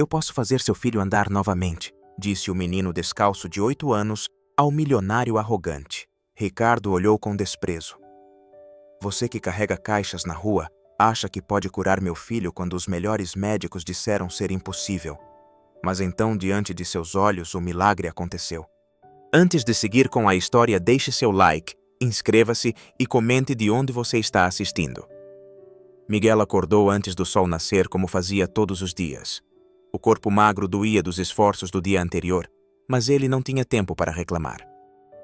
Eu posso fazer seu filho andar novamente, disse o menino descalço de 8 anos ao milionário arrogante. Ricardo olhou com desprezo. Você que carrega caixas na rua, acha que pode curar meu filho quando os melhores médicos disseram ser impossível. Mas então, diante de seus olhos, o milagre aconteceu. Antes de seguir com a história, deixe seu like, inscreva-se e comente de onde você está assistindo. Miguel acordou antes do sol nascer, como fazia todos os dias. O corpo magro doía dos esforços do dia anterior, mas ele não tinha tempo para reclamar.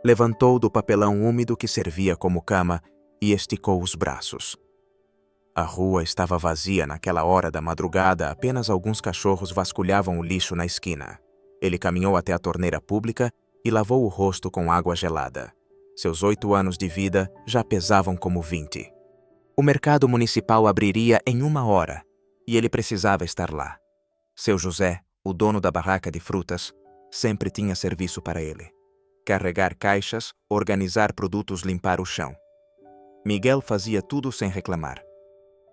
Levantou do papelão úmido que servia como cama e esticou os braços. A rua estava vazia naquela hora da madrugada, apenas alguns cachorros vasculhavam o lixo na esquina. Ele caminhou até a torneira pública e lavou o rosto com água gelada. Seus 8 anos de vida já pesavam como 20. O mercado municipal abriria em 1 hora e ele precisava estar lá. Seu José, o dono da barraca de frutas, sempre tinha serviço para ele. Carregar caixas, organizar produtos, limpar o chão. Miguel fazia tudo sem reclamar.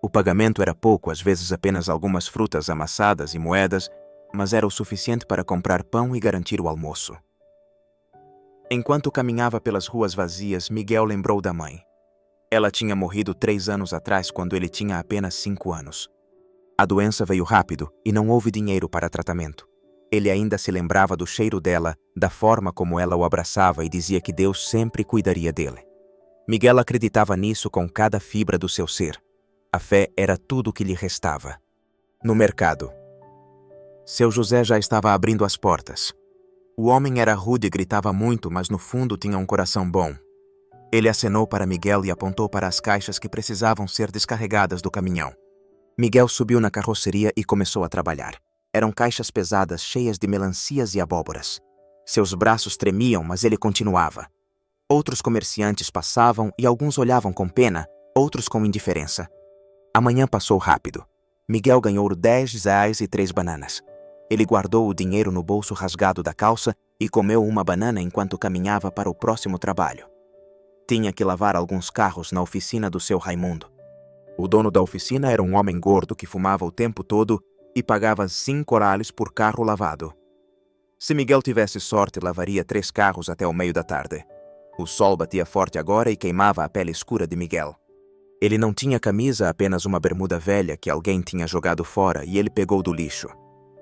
O pagamento era pouco, às vezes apenas algumas frutas amassadas e moedas, mas era o suficiente para comprar pão e garantir o almoço. Enquanto caminhava pelas ruas vazias, Miguel lembrou da mãe. Ela tinha morrido 3 anos atrás, quando ele tinha apenas 5 anos. A doença veio rápido e não houve dinheiro para tratamento. Ele ainda se lembrava do cheiro dela, da forma como ela o abraçava e dizia que Deus sempre cuidaria dele. Miguel acreditava nisso com cada fibra do seu ser. A fé era tudo o que lhe restava. No mercado. Seu José já estava abrindo as portas. O homem era rude e gritava muito, mas no fundo tinha um coração bom. Ele acenou para Miguel e apontou para as caixas que precisavam ser descarregadas do caminhão. Miguel subiu na carroceria e começou a trabalhar. Eram caixas pesadas, cheias de melancias e abóboras. Seus braços tremiam, mas ele continuava. Outros comerciantes passavam e alguns olhavam com pena, outros com indiferença. A manhã passou rápido. Miguel ganhou R$10 e 3 bananas. Ele guardou o dinheiro no bolso rasgado da calça e comeu uma banana enquanto caminhava para o próximo trabalho. Tinha que lavar alguns carros na oficina do seu Raimundo. O dono da oficina era um homem gordo que fumava o tempo todo e pagava 5 orales por carro lavado. Se Miguel tivesse sorte, lavaria 3 carros até o meio da tarde. O sol batia forte agora e queimava a pele escura de Miguel. Ele não tinha camisa, apenas uma bermuda velha que alguém tinha jogado fora e ele pegou do lixo.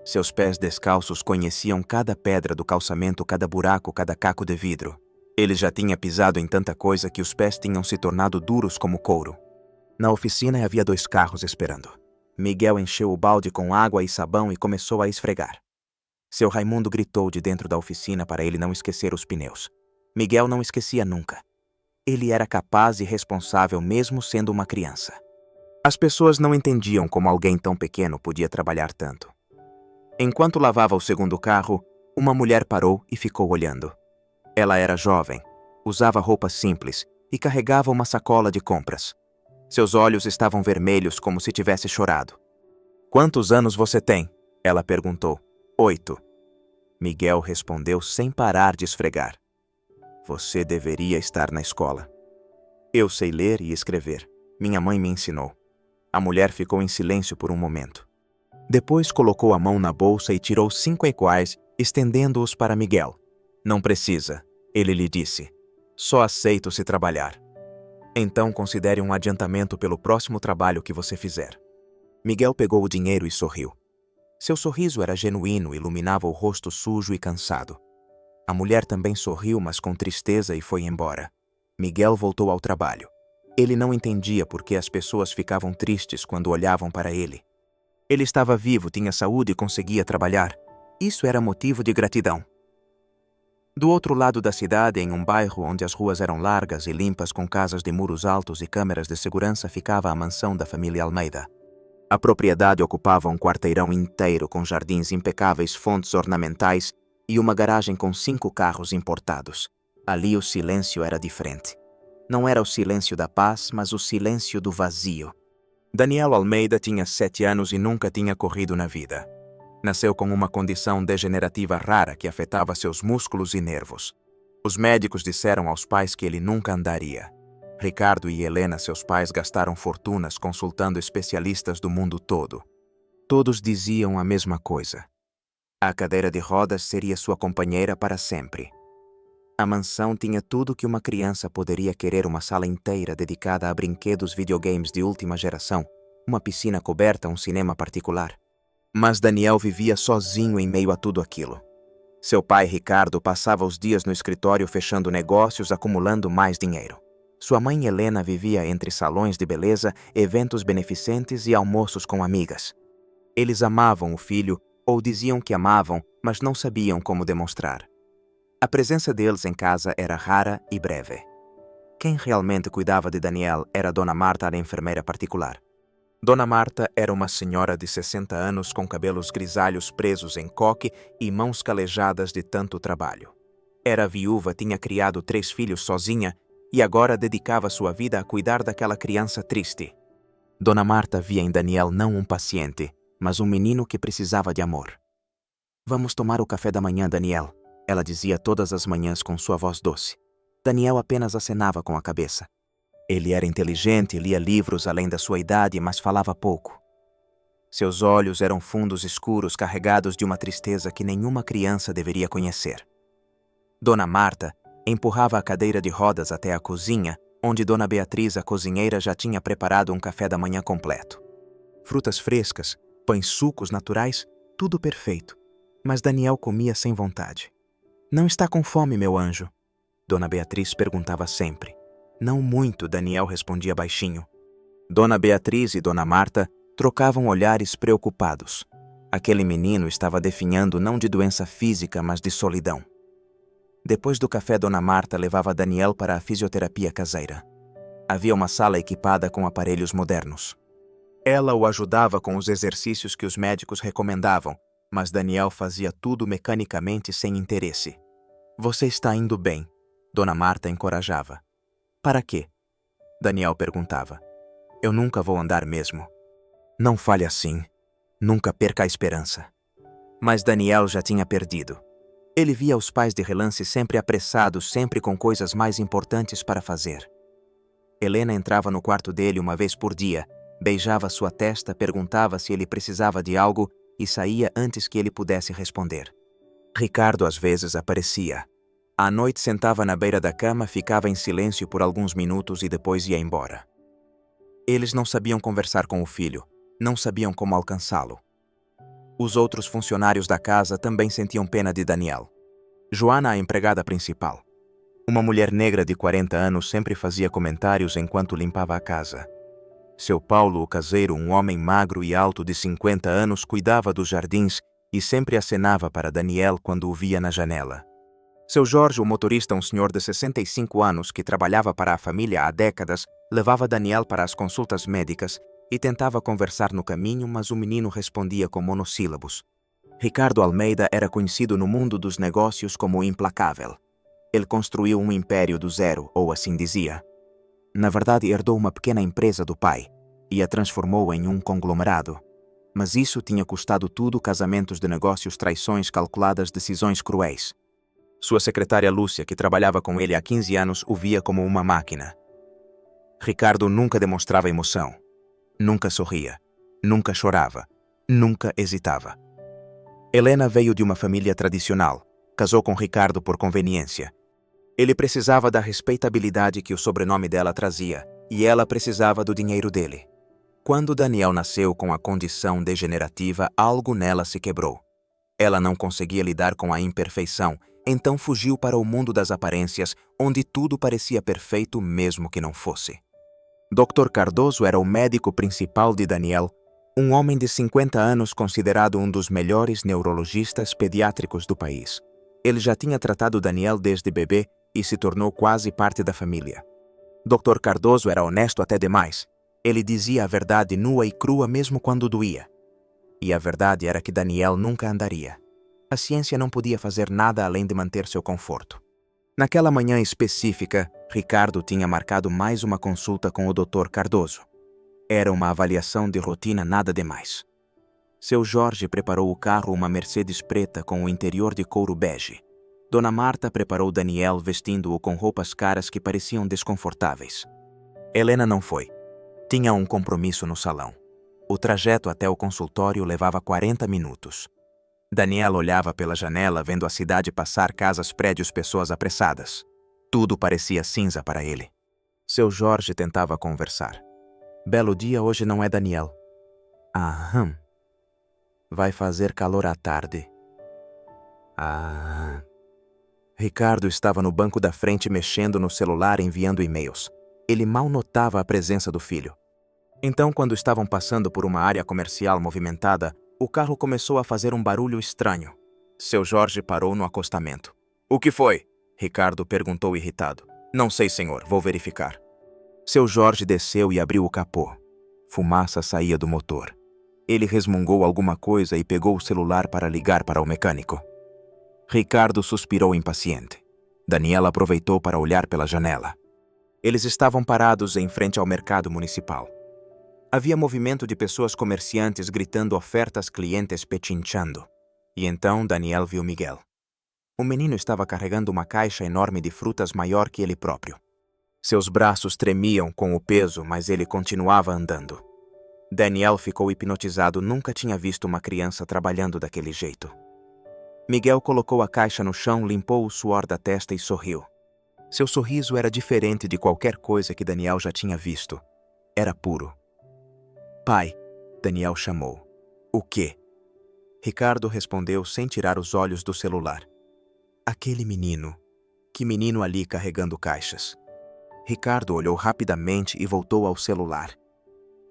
Seus pés descalços conheciam cada pedra do calçamento, cada buraco, cada caco de vidro. Ele já tinha pisado em tanta coisa que os pés tinham se tornado duros como couro. Na oficina havia 2 carros esperando. Miguel encheu o balde com água e sabão e começou a esfregar. Seu Raimundo gritou de dentro da oficina para ele não esquecer os pneus. Miguel não esquecia nunca. Ele era capaz e responsável mesmo sendo uma criança. As pessoas não entendiam como alguém tão pequeno podia trabalhar tanto. Enquanto lavava o segundo carro, uma mulher parou e ficou olhando. Ela era jovem, usava roupas simples e carregava uma sacola de compras. Seus olhos estavam vermelhos como se tivesse chorado. "Quantos anos você tem?" ela perguntou. 8. Miguel respondeu sem parar de esfregar. "Você deveria estar na escola." "Eu sei ler e escrever. Minha mãe me ensinou." A mulher ficou em silêncio por um momento. Depois colocou a mão na bolsa e tirou 5 iguais, estendendo-os para Miguel. "Não precisa," ele lhe disse. "Só aceito se trabalhar. Então considere um adiantamento pelo próximo trabalho que você fizer." Miguel pegou o dinheiro e sorriu. Seu sorriso era genuíno e iluminava o rosto sujo e cansado. A mulher também sorriu, mas com tristeza, e foi embora. Miguel voltou ao trabalho. Ele não entendia por que as pessoas ficavam tristes quando olhavam para ele. Ele estava vivo, tinha saúde e conseguia trabalhar. Isso era motivo de gratidão. Do outro lado da cidade, em um bairro onde as ruas eram largas e limpas com casas de muros altos e câmeras de segurança, ficava a mansão da família Almeida. A propriedade ocupava um quarteirão inteiro com jardins impecáveis, fontes ornamentais e uma garagem com 5 carros importados. Ali o silêncio era diferente. Não era o silêncio da paz, mas o silêncio do vazio. Daniel Almeida tinha 7 anos e nunca tinha corrido na vida. Nasceu com uma condição degenerativa rara que afetava seus músculos e nervos. Os médicos disseram aos pais que ele nunca andaria. Ricardo e Helena, seus pais, gastaram fortunas consultando especialistas do mundo todo. Todos diziam a mesma coisa. A cadeira de rodas seria sua companheira para sempre. A mansão tinha tudo que uma criança poderia querer: uma sala inteira dedicada a brinquedos, videogames de última geração, uma piscina coberta, um cinema particular. Mas Daniel vivia sozinho em meio a tudo aquilo. Seu pai, Ricardo, passava os dias no escritório fechando negócios, acumulando mais dinheiro. Sua mãe, Helena, vivia entre salões de beleza, eventos beneficentes e almoços com amigas. Eles amavam o filho, ou diziam que amavam, mas não sabiam como demonstrar. A presença deles em casa era rara e breve. Quem realmente cuidava de Daniel era Dona Marta, a enfermeira particular. Dona Marta era uma senhora de 60 anos com cabelos grisalhos presos em coque e mãos calejadas de tanto trabalho. Era viúva, tinha criado 3 filhos sozinha e agora dedicava sua vida a cuidar daquela criança triste. Dona Marta via em Daniel não um paciente, mas um menino que precisava de amor. "Vamos tomar o café da manhã, Daniel", ela dizia todas as manhãs com sua voz doce. Daniel apenas acenava com a cabeça. Ele era inteligente, lia livros além da sua idade, mas falava pouco. Seus olhos eram fundos escuros carregados de uma tristeza que nenhuma criança deveria conhecer. Dona Marta empurrava a cadeira de rodas até a cozinha, onde Dona Beatriz, a cozinheira, já tinha preparado um café da manhã completo. Frutas frescas, pães, sucos naturais, tudo perfeito. Mas Daniel comia sem vontade. "Não está com fome, meu anjo?" Dona Beatriz perguntava sempre. "Não muito", Daniel respondia baixinho. Dona Beatriz e Dona Marta trocavam olhares preocupados. Aquele menino estava definhando não de doença física, mas de solidão. Depois do café, Dona Marta levava Daniel para a fisioterapia caseira. Havia uma sala equipada com aparelhos modernos. Ela o ajudava com os exercícios que os médicos recomendavam, mas Daniel fazia tudo mecanicamente sem interesse. "Você está indo bem", Dona Marta encorajava. "Para quê?" Daniel perguntava. "Eu nunca vou andar mesmo." "Não fale assim. Nunca perca a esperança." Mas Daniel já tinha perdido. Ele via os pais de relance sempre apressados, sempre com coisas mais importantes para fazer. Helena entrava no quarto dele uma vez por dia, beijava sua testa, perguntava se ele precisava de algo e saía antes que ele pudesse responder. Ricardo às vezes aparecia. À noite sentava na beira da cama, ficava em silêncio por alguns minutos e depois ia embora. Eles não sabiam conversar com o filho, não sabiam como alcançá-lo. Os outros funcionários da casa também sentiam pena de Daniel. Joana, a empregada principal. Uma mulher negra de 40 anos, sempre fazia comentários enquanto limpava a casa. Seu Paulo, o caseiro, um homem magro e alto de 50 anos, cuidava dos jardins e sempre acenava para Daniel quando o via na janela. Seu Jorge, o motorista, um senhor de 65 anos que trabalhava para a família há décadas, levava Daniel para as consultas médicas e tentava conversar no caminho, mas o menino respondia com monossílabos. Ricardo Almeida era conhecido no mundo dos negócios como o implacável. Ele construiu um império do zero, ou assim dizia. Na verdade, herdou uma pequena empresa do pai e a transformou em um conglomerado. Mas isso tinha custado tudo: casamentos de negócios, traições calculadas, decisões cruéis. Sua secretária Lúcia, que trabalhava com ele há 15 anos, o via como uma máquina. Ricardo nunca demonstrava emoção. Nunca sorria. Nunca chorava. Nunca hesitava. Helena veio de uma família tradicional. Casou com Ricardo por conveniência. Ele precisava da respeitabilidade que o sobrenome dela trazia, e ela precisava do dinheiro dele. Quando Daniel nasceu com a condição degenerativa, algo nela se quebrou. Ela não conseguia lidar com a imperfeição, então fugiu para o mundo das aparências, onde tudo parecia perfeito mesmo que não fosse. Dr. Cardoso era o médico principal de Daniel, um homem de 50 anos considerado um dos melhores neurologistas pediátricos do país. Ele já tinha tratado Daniel desde bebê e se tornou quase parte da família. Dr. Cardoso era honesto até demais. Ele dizia a verdade nua e crua mesmo quando doía. E a verdade era que Daniel nunca andaria. A ciência não podia fazer nada além de manter seu conforto. Naquela manhã específica, Ricardo tinha marcado mais uma consulta com o Dr. Cardoso. Era uma avaliação de rotina, nada demais. Seu Jorge preparou o carro, uma Mercedes preta com o interior de couro bege. Dona Marta preparou Daniel vestindo-o com roupas caras que pareciam desconfortáveis. Helena não foi. Tinha um compromisso no salão. O trajeto até o consultório levava 40 minutos. Daniela olhava pela janela vendo a cidade passar, casas, prédios, pessoas apressadas. Tudo parecia cinza para ele. Seu Jorge tentava conversar. Belo dia hoje não é, Daniel? Aham. Vai fazer calor à tarde. Ah. Ricardo estava no banco da frente mexendo no celular enviando e-mails. Ele mal notava a presença do filho. Então, quando estavam passando por uma área comercial movimentada, o carro começou a fazer um barulho estranho. Seu Jorge parou no acostamento. O que foi? Ricardo perguntou irritado. Não sei, senhor, vou verificar. Seu Jorge desceu e abriu o capô. Fumaça saía do motor. Ele resmungou alguma coisa e pegou o celular para ligar para o mecânico. Ricardo suspirou impaciente. Daniela aproveitou para olhar pela janela. Eles estavam parados em frente ao mercado municipal. Havia movimento de pessoas comerciantes gritando ofertas, clientes pechinchando. E então Daniel viu Miguel. O menino estava carregando uma caixa enorme de frutas maior que ele próprio. Seus braços tremiam com o peso, mas ele continuava andando. Daniel ficou hipnotizado, nunca tinha visto uma criança trabalhando daquele jeito. Miguel colocou a caixa no chão, limpou o suor da testa e sorriu. Seu sorriso era diferente de qualquer coisa que Daniel já tinha visto. Era puro. Pai, Daniel chamou. O quê? Ricardo respondeu sem tirar os olhos do celular. Aquele menino. Que menino ali carregando caixas? Ricardo olhou rapidamente e voltou ao celular.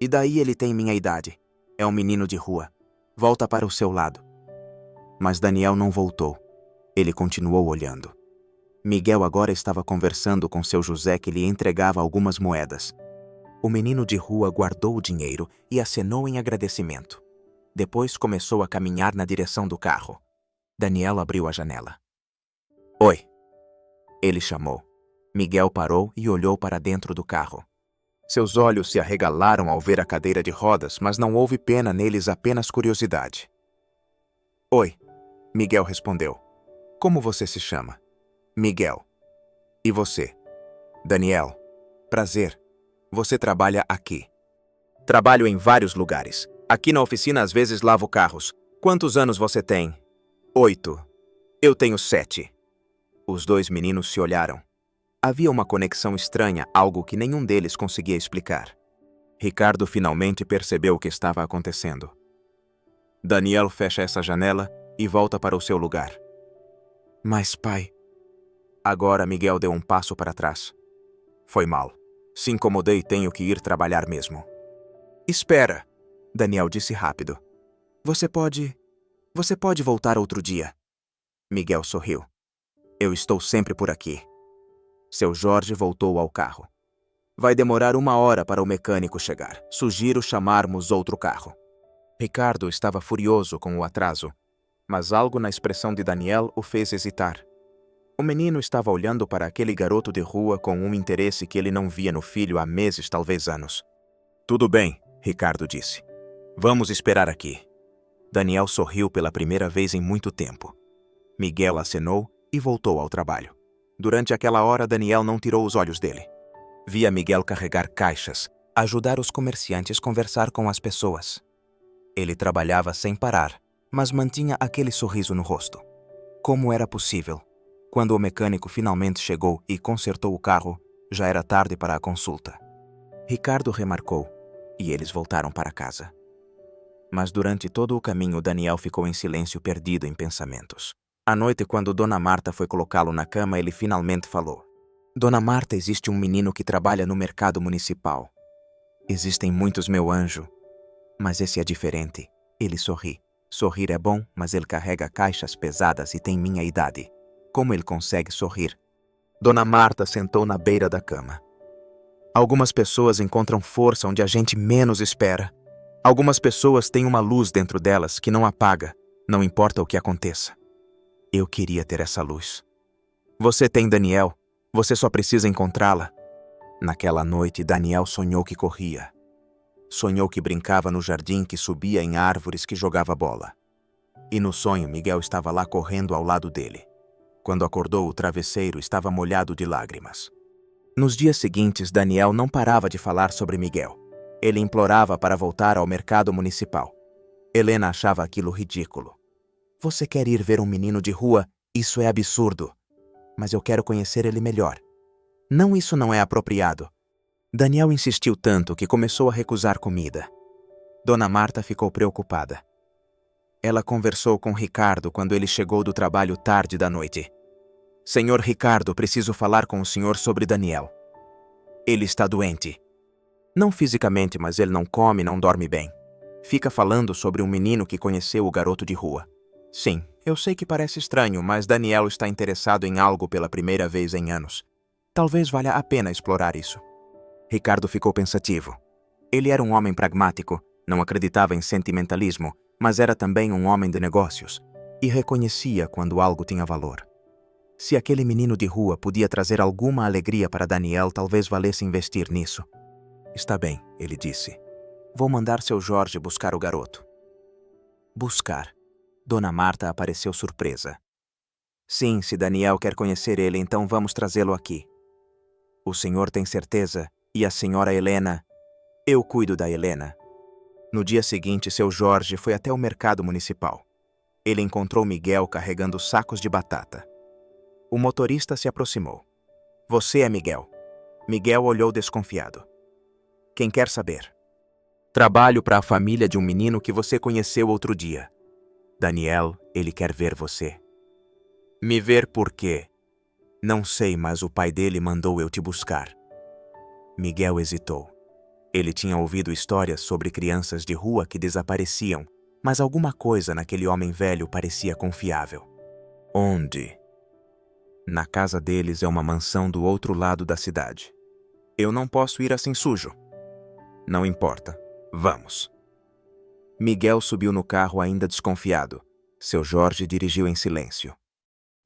E daí ele tem minha idade. É um menino de rua. Volta para o seu lado. Mas Daniel não voltou. Ele continuou olhando. Miguel agora estava conversando com seu José, que lhe entregava algumas moedas. O menino de rua guardou o dinheiro e acenou em agradecimento. Depois começou a caminhar na direção do carro. Daniel abriu a janela. Oi. Ele chamou. Miguel parou e olhou para dentro do carro. Seus olhos se arregalaram ao ver a cadeira de rodas, mas não houve pena neles, apenas curiosidade. Oi, Miguel respondeu. Como você se chama? Miguel. E você? Daniel. Prazer. Você trabalha aqui? Trabalho em vários lugares. Aqui na oficina às vezes lavo carros. Quantos anos você tem? 8. Eu tenho 7. Os dois meninos se olharam. Havia uma conexão estranha, algo que nenhum deles conseguia explicar. Ricardo finalmente percebeu o que estava acontecendo. Daniel fecha essa janela e volta para o seu lugar. Mas, pai... Agora Miguel deu um passo para trás. Foi mal. Se incomodei, tenho que ir trabalhar mesmo. Espera, Daniel disse rápido. Você pode voltar outro dia. Miguel sorriu. Eu estou sempre por aqui. Seu Jorge voltou ao carro. Vai demorar 1 hora para o mecânico chegar. Sugiro chamarmos outro carro. Ricardo estava furioso com o atraso, mas algo na expressão de Daniel o fez hesitar. O menino estava olhando para aquele garoto de rua com um interesse que ele não via no filho há meses, talvez anos. Tudo bem, Ricardo disse. Vamos esperar aqui. Daniel sorriu pela primeira vez em muito tempo. Miguel acenou e voltou ao trabalho. Durante aquela hora, Daniel não tirou os olhos dele. Via Miguel carregar caixas, ajudar os comerciantes, conversar com as pessoas. Ele trabalhava sem parar, mas mantinha aquele sorriso no rosto. Como era possível? Quando o mecânico finalmente chegou e consertou o carro, já era tarde para a consulta. Ricardo remarcou, e eles voltaram para casa. Mas durante todo o caminho, Daniel ficou em silêncio, perdido em pensamentos. À noite, quando Dona Marta foi colocá-lo na cama, ele finalmente falou. Dona Marta, existe um menino que trabalha no mercado municipal. Existem muitos, meu anjo. Mas esse é diferente. Ele sorri. Sorrir é bom, mas ele carrega caixas pesadas e tem minha idade. Como ele consegue sorrir? Dona Marta sentou na beira da cama. Algumas pessoas encontram força onde a gente menos espera. Algumas pessoas têm uma luz dentro delas que não apaga, não importa o que aconteça. Eu queria ter essa luz. Você tem Daniel, você só precisa encontrá-la. Naquela noite, Daniel sonhou que corria. Sonhou que brincava no jardim, que subia em árvores, que jogava bola. E no sonho, Miguel estava lá correndo ao lado dele. Quando acordou, o travesseiro estava molhado de lágrimas. Nos dias seguintes, Daniel não parava de falar sobre Miguel. Ele implorava para voltar ao mercado municipal. Helena achava aquilo ridículo. Você quer ir ver um menino de rua? Isso é absurdo. Mas eu quero conhecer ele melhor. Não, isso não é apropriado. Daniel insistiu tanto que começou a recusar comida. Dona Marta ficou preocupada. Ela conversou com Ricardo quando ele chegou do trabalho tarde da noite. Senhor Ricardo, preciso falar com o senhor sobre Daniel. Ele está doente. Não fisicamente, mas ele não come, não dorme bem. Fica falando sobre um menino que conheceu o garoto de rua. Sim, eu sei que parece estranho, mas Daniel está interessado em algo pela primeira vez em anos. Talvez valha a pena explorar isso. Ricardo ficou pensativo. Ele era um homem pragmático, não acreditava em sentimentalismo, mas era também um homem de negócios e reconhecia quando algo tinha valor. Se aquele menino de rua podia trazer alguma alegria para Daniel, talvez valesse investir nisso. Está bem, ele disse. Vou mandar seu Jorge buscar o garoto. Buscar. Dona Marta apareceu surpresa. Sim, se Daniel quer conhecer ele, então vamos trazê-lo aqui. O senhor tem certeza? E a senhora Helena? Eu cuido da Helena. No dia seguinte, seu Jorge foi até o mercado municipal. Ele encontrou Miguel carregando sacos de batata. O motorista se aproximou. Você é Miguel? Miguel olhou desconfiado. Quem quer saber? Trabalho para a família de um menino que você conheceu outro dia. Daniel, ele quer ver você. Me ver por quê? Não sei, mas o pai dele mandou eu te buscar. Miguel hesitou. Ele tinha ouvido histórias sobre crianças de rua que desapareciam, mas alguma coisa naquele homem velho parecia confiável. Onde? Na casa deles é uma mansão do outro lado da cidade. Eu não posso ir assim sujo. Não importa. Vamos. Miguel subiu no carro ainda desconfiado. Seu Jorge dirigiu em silêncio.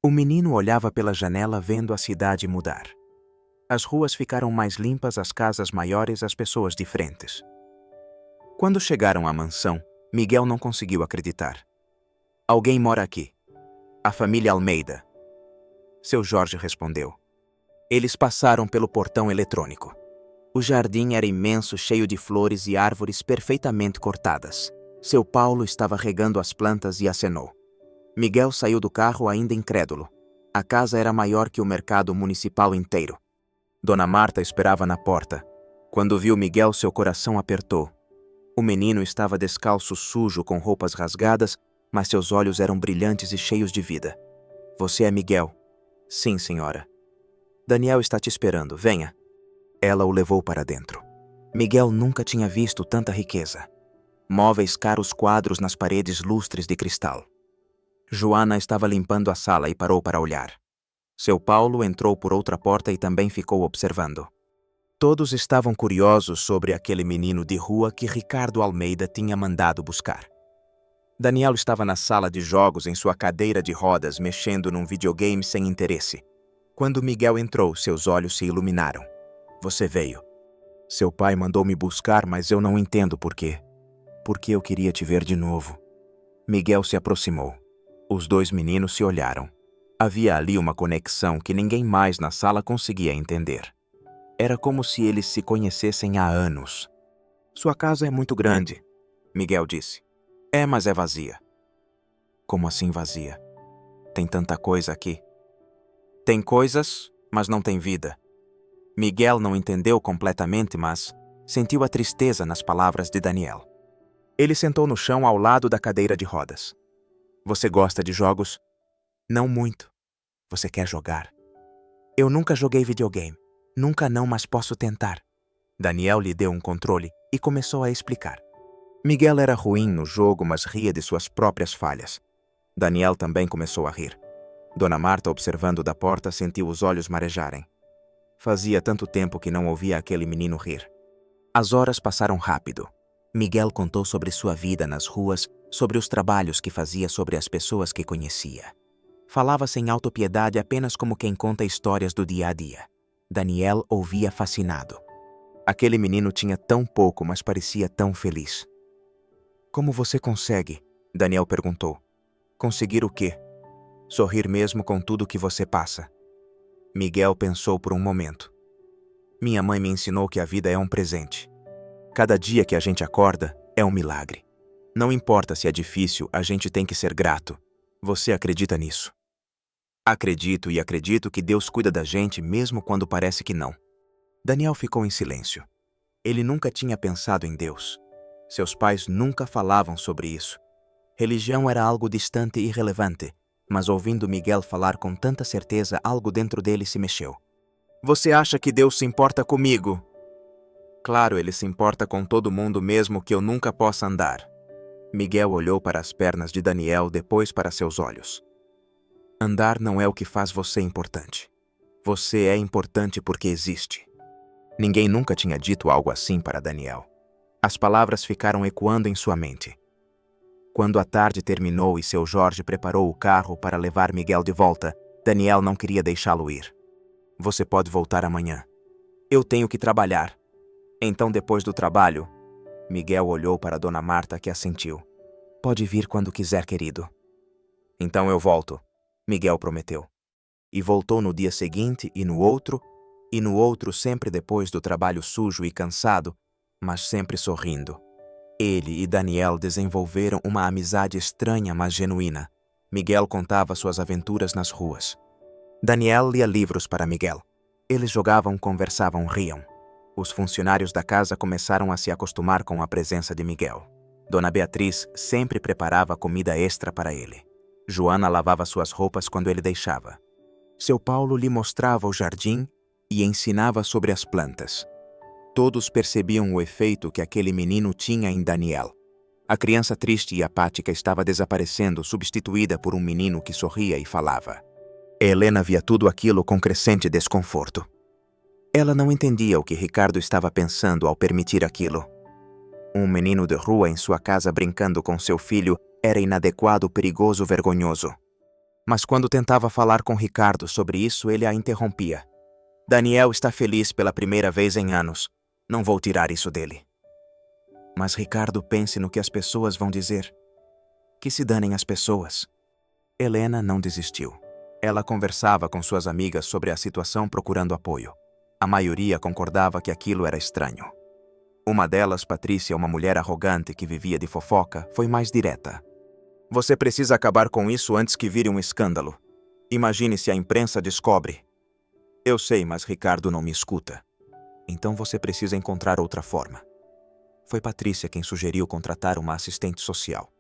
O menino olhava pela janela vendo a cidade mudar. As ruas ficaram mais limpas, as casas maiores, as pessoas diferentes. Quando chegaram à mansão, Miguel não conseguiu acreditar. Alguém mora aqui. A família Almeida. Seu Jorge respondeu. Eles passaram pelo portão eletrônico. O jardim era imenso, cheio de flores e árvores perfeitamente cortadas. Seu Paulo estava regando as plantas e acenou. Miguel saiu do carro ainda incrédulo. A casa era maior que o mercado municipal inteiro. Dona Marta esperava na porta. Quando viu Miguel, seu coração apertou. O menino estava descalço, sujo, com roupas rasgadas, mas seus olhos eram brilhantes e cheios de vida. Você é Miguel? Sim, senhora. Daniel está te esperando, venha. Ela o levou para dentro. Miguel nunca tinha visto tanta riqueza. Móveis caros, quadros nas paredes, lustres de cristal. Joana estava limpando a sala e parou para olhar. Seu Paulo entrou por outra porta e também ficou observando. Todos estavam curiosos sobre aquele menino de rua que Ricardo Almeida tinha mandado buscar. Daniel estava na sala de jogos em sua cadeira de rodas, mexendo num videogame sem interesse. Quando Miguel entrou, seus olhos se iluminaram. Você veio. Seu pai mandou me buscar, mas eu não entendo por quê. Porque eu queria te ver de novo. Miguel se aproximou. Os dois meninos se olharam. Havia ali uma conexão que ninguém mais na sala conseguia entender. Era como se eles se conhecessem há anos. Sua casa é muito grande, Miguel disse. É, mas é vazia. Como assim vazia? Tem tanta coisa aqui. Tem coisas, mas não tem vida. Miguel não entendeu completamente, mas sentiu a tristeza nas palavras de Daniel. Ele sentou no chão ao lado da cadeira de rodas. Você gosta de jogos? Não muito. Você quer jogar? Eu nunca joguei videogame. Nunca não, mas posso tentar. Daniel lhe deu um controle e começou a explicar. Miguel era ruim no jogo, mas ria de suas próprias falhas. Daniel também começou a rir. Dona Marta, observando da porta, sentiu os olhos marejarem. Fazia tanto tempo que não ouvia aquele menino rir. As horas passaram rápido. Miguel contou sobre sua vida nas ruas, sobre os trabalhos que fazia, sobre as pessoas que conhecia. Falava sem autopiedade, apenas como quem conta histórias do dia a dia. Daniel ouvia fascinado. Aquele menino tinha tão pouco, mas parecia tão feliz. Como você consegue? Daniel perguntou. Conseguir o quê? Sorrir mesmo com tudo que você passa. Miguel pensou por um momento. Minha mãe me ensinou que a vida é um presente. Cada dia que a gente acorda é um milagre. Não importa se é difícil, a gente tem que ser grato. Você acredita nisso? Acredito e acredito que Deus cuida da gente mesmo quando parece que não. Daniel ficou em silêncio. Ele nunca tinha pensado em Deus. Seus pais nunca falavam sobre isso. Religião era algo distante e irrelevante, mas ouvindo Miguel falar com tanta certeza, algo dentro dele se mexeu. Você acha que Deus se importa comigo? Claro, ele se importa com todo mundo mesmo que eu nunca possa andar. Miguel olhou para as pernas de Daniel, depois para seus olhos. Andar não é o que faz você importante. Você é importante porque existe. Ninguém nunca tinha dito algo assim para Daniel. As palavras ficaram ecoando em sua mente. Quando a tarde terminou e seu Jorge preparou o carro para levar Miguel de volta, Daniel não queria deixá-lo ir. Você pode voltar amanhã. Eu tenho que trabalhar. Então, depois do trabalho, Miguel olhou para Dona Marta, que assentiu. Pode vir quando quiser, querido. Então eu volto, Miguel prometeu. E voltou no dia seguinte e no outro, sempre depois do trabalho sujo e cansado, mas sempre sorrindo. Ele e Daniel desenvolveram uma amizade estranha, mas genuína. Miguel contava suas aventuras nas ruas. Daniel lia livros para Miguel. Eles jogavam, conversavam, riam. Os funcionários da casa começaram a se acostumar com a presença de Miguel. Dona Beatriz sempre preparava comida extra para ele. Joana lavava suas roupas quando ele deixava. Seu Paulo lhe mostrava o jardim e ensinava sobre as plantas. Todos percebiam o efeito que aquele menino tinha em Daniel. A criança triste e apática estava desaparecendo, substituída por um menino que sorria e falava. Helena via tudo aquilo com crescente desconforto. Ela não entendia o que Ricardo estava pensando ao permitir aquilo. Um menino de rua em sua casa brincando com seu filho era inadequado, perigoso, vergonhoso. Mas quando tentava falar com Ricardo sobre isso, ele a interrompia. Daniel está feliz pela primeira vez em anos. Não vou tirar isso dele. Mas Ricardo, pense no que as pessoas vão dizer. Que se danem as pessoas. Helena não desistiu. Ela conversava com suas amigas sobre a situação procurando apoio. A maioria concordava que aquilo era estranho. Uma delas, Patrícia, uma mulher arrogante que vivia de fofoca, foi mais direta. Você precisa acabar com isso antes que vire um escândalo. Imagine se a imprensa descobre. Eu sei, mas Ricardo não me escuta. Então você precisa encontrar outra forma. Foi Patrícia quem sugeriu contratar uma assistente social.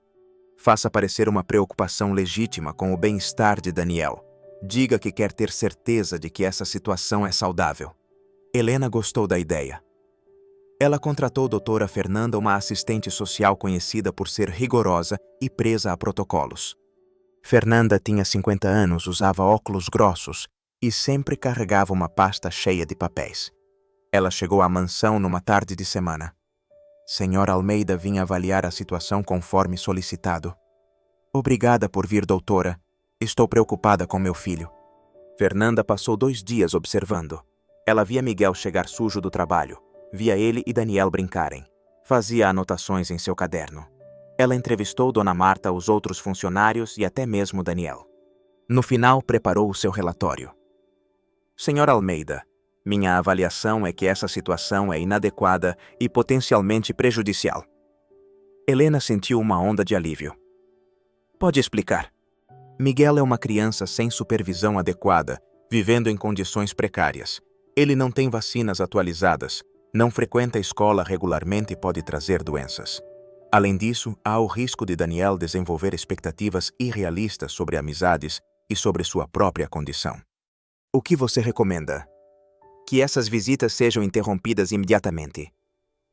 Faça parecer uma preocupação legítima com o bem-estar de Daniel. Diga que quer ter certeza de que essa situação é saudável. Helena gostou da ideia. Ela contratou a doutora Fernanda, uma assistente social conhecida por ser rigorosa e presa a protocolos. Fernanda tinha 50 anos, usava óculos grossos e sempre carregava uma pasta cheia de papéis. Ela chegou à mansão numa tarde de semana. Senhora Almeida vinha avaliar a situação conforme solicitado. Obrigada por vir, doutora. Estou preocupada com meu filho. Fernanda passou 2 dias observando. Ela via Miguel chegar sujo do trabalho. Via ele e Daniel brincarem. Fazia anotações em seu caderno. Ela entrevistou Dona Marta, os outros funcionários e até mesmo Daniel. No final, preparou o seu relatório. Senhora Almeida, minha avaliação é que essa situação é inadequada e potencialmente prejudicial. Helena sentiu uma onda de alívio. Pode explicar. Miguel é uma criança sem supervisão adequada, vivendo em condições precárias. Ele não tem vacinas atualizadas, não frequenta a escola regularmente e pode trazer doenças. Além disso, há o risco de Daniel desenvolver expectativas irrealistas sobre amizades e sobre sua própria condição. O que você recomenda? Que essas visitas sejam interrompidas imediatamente.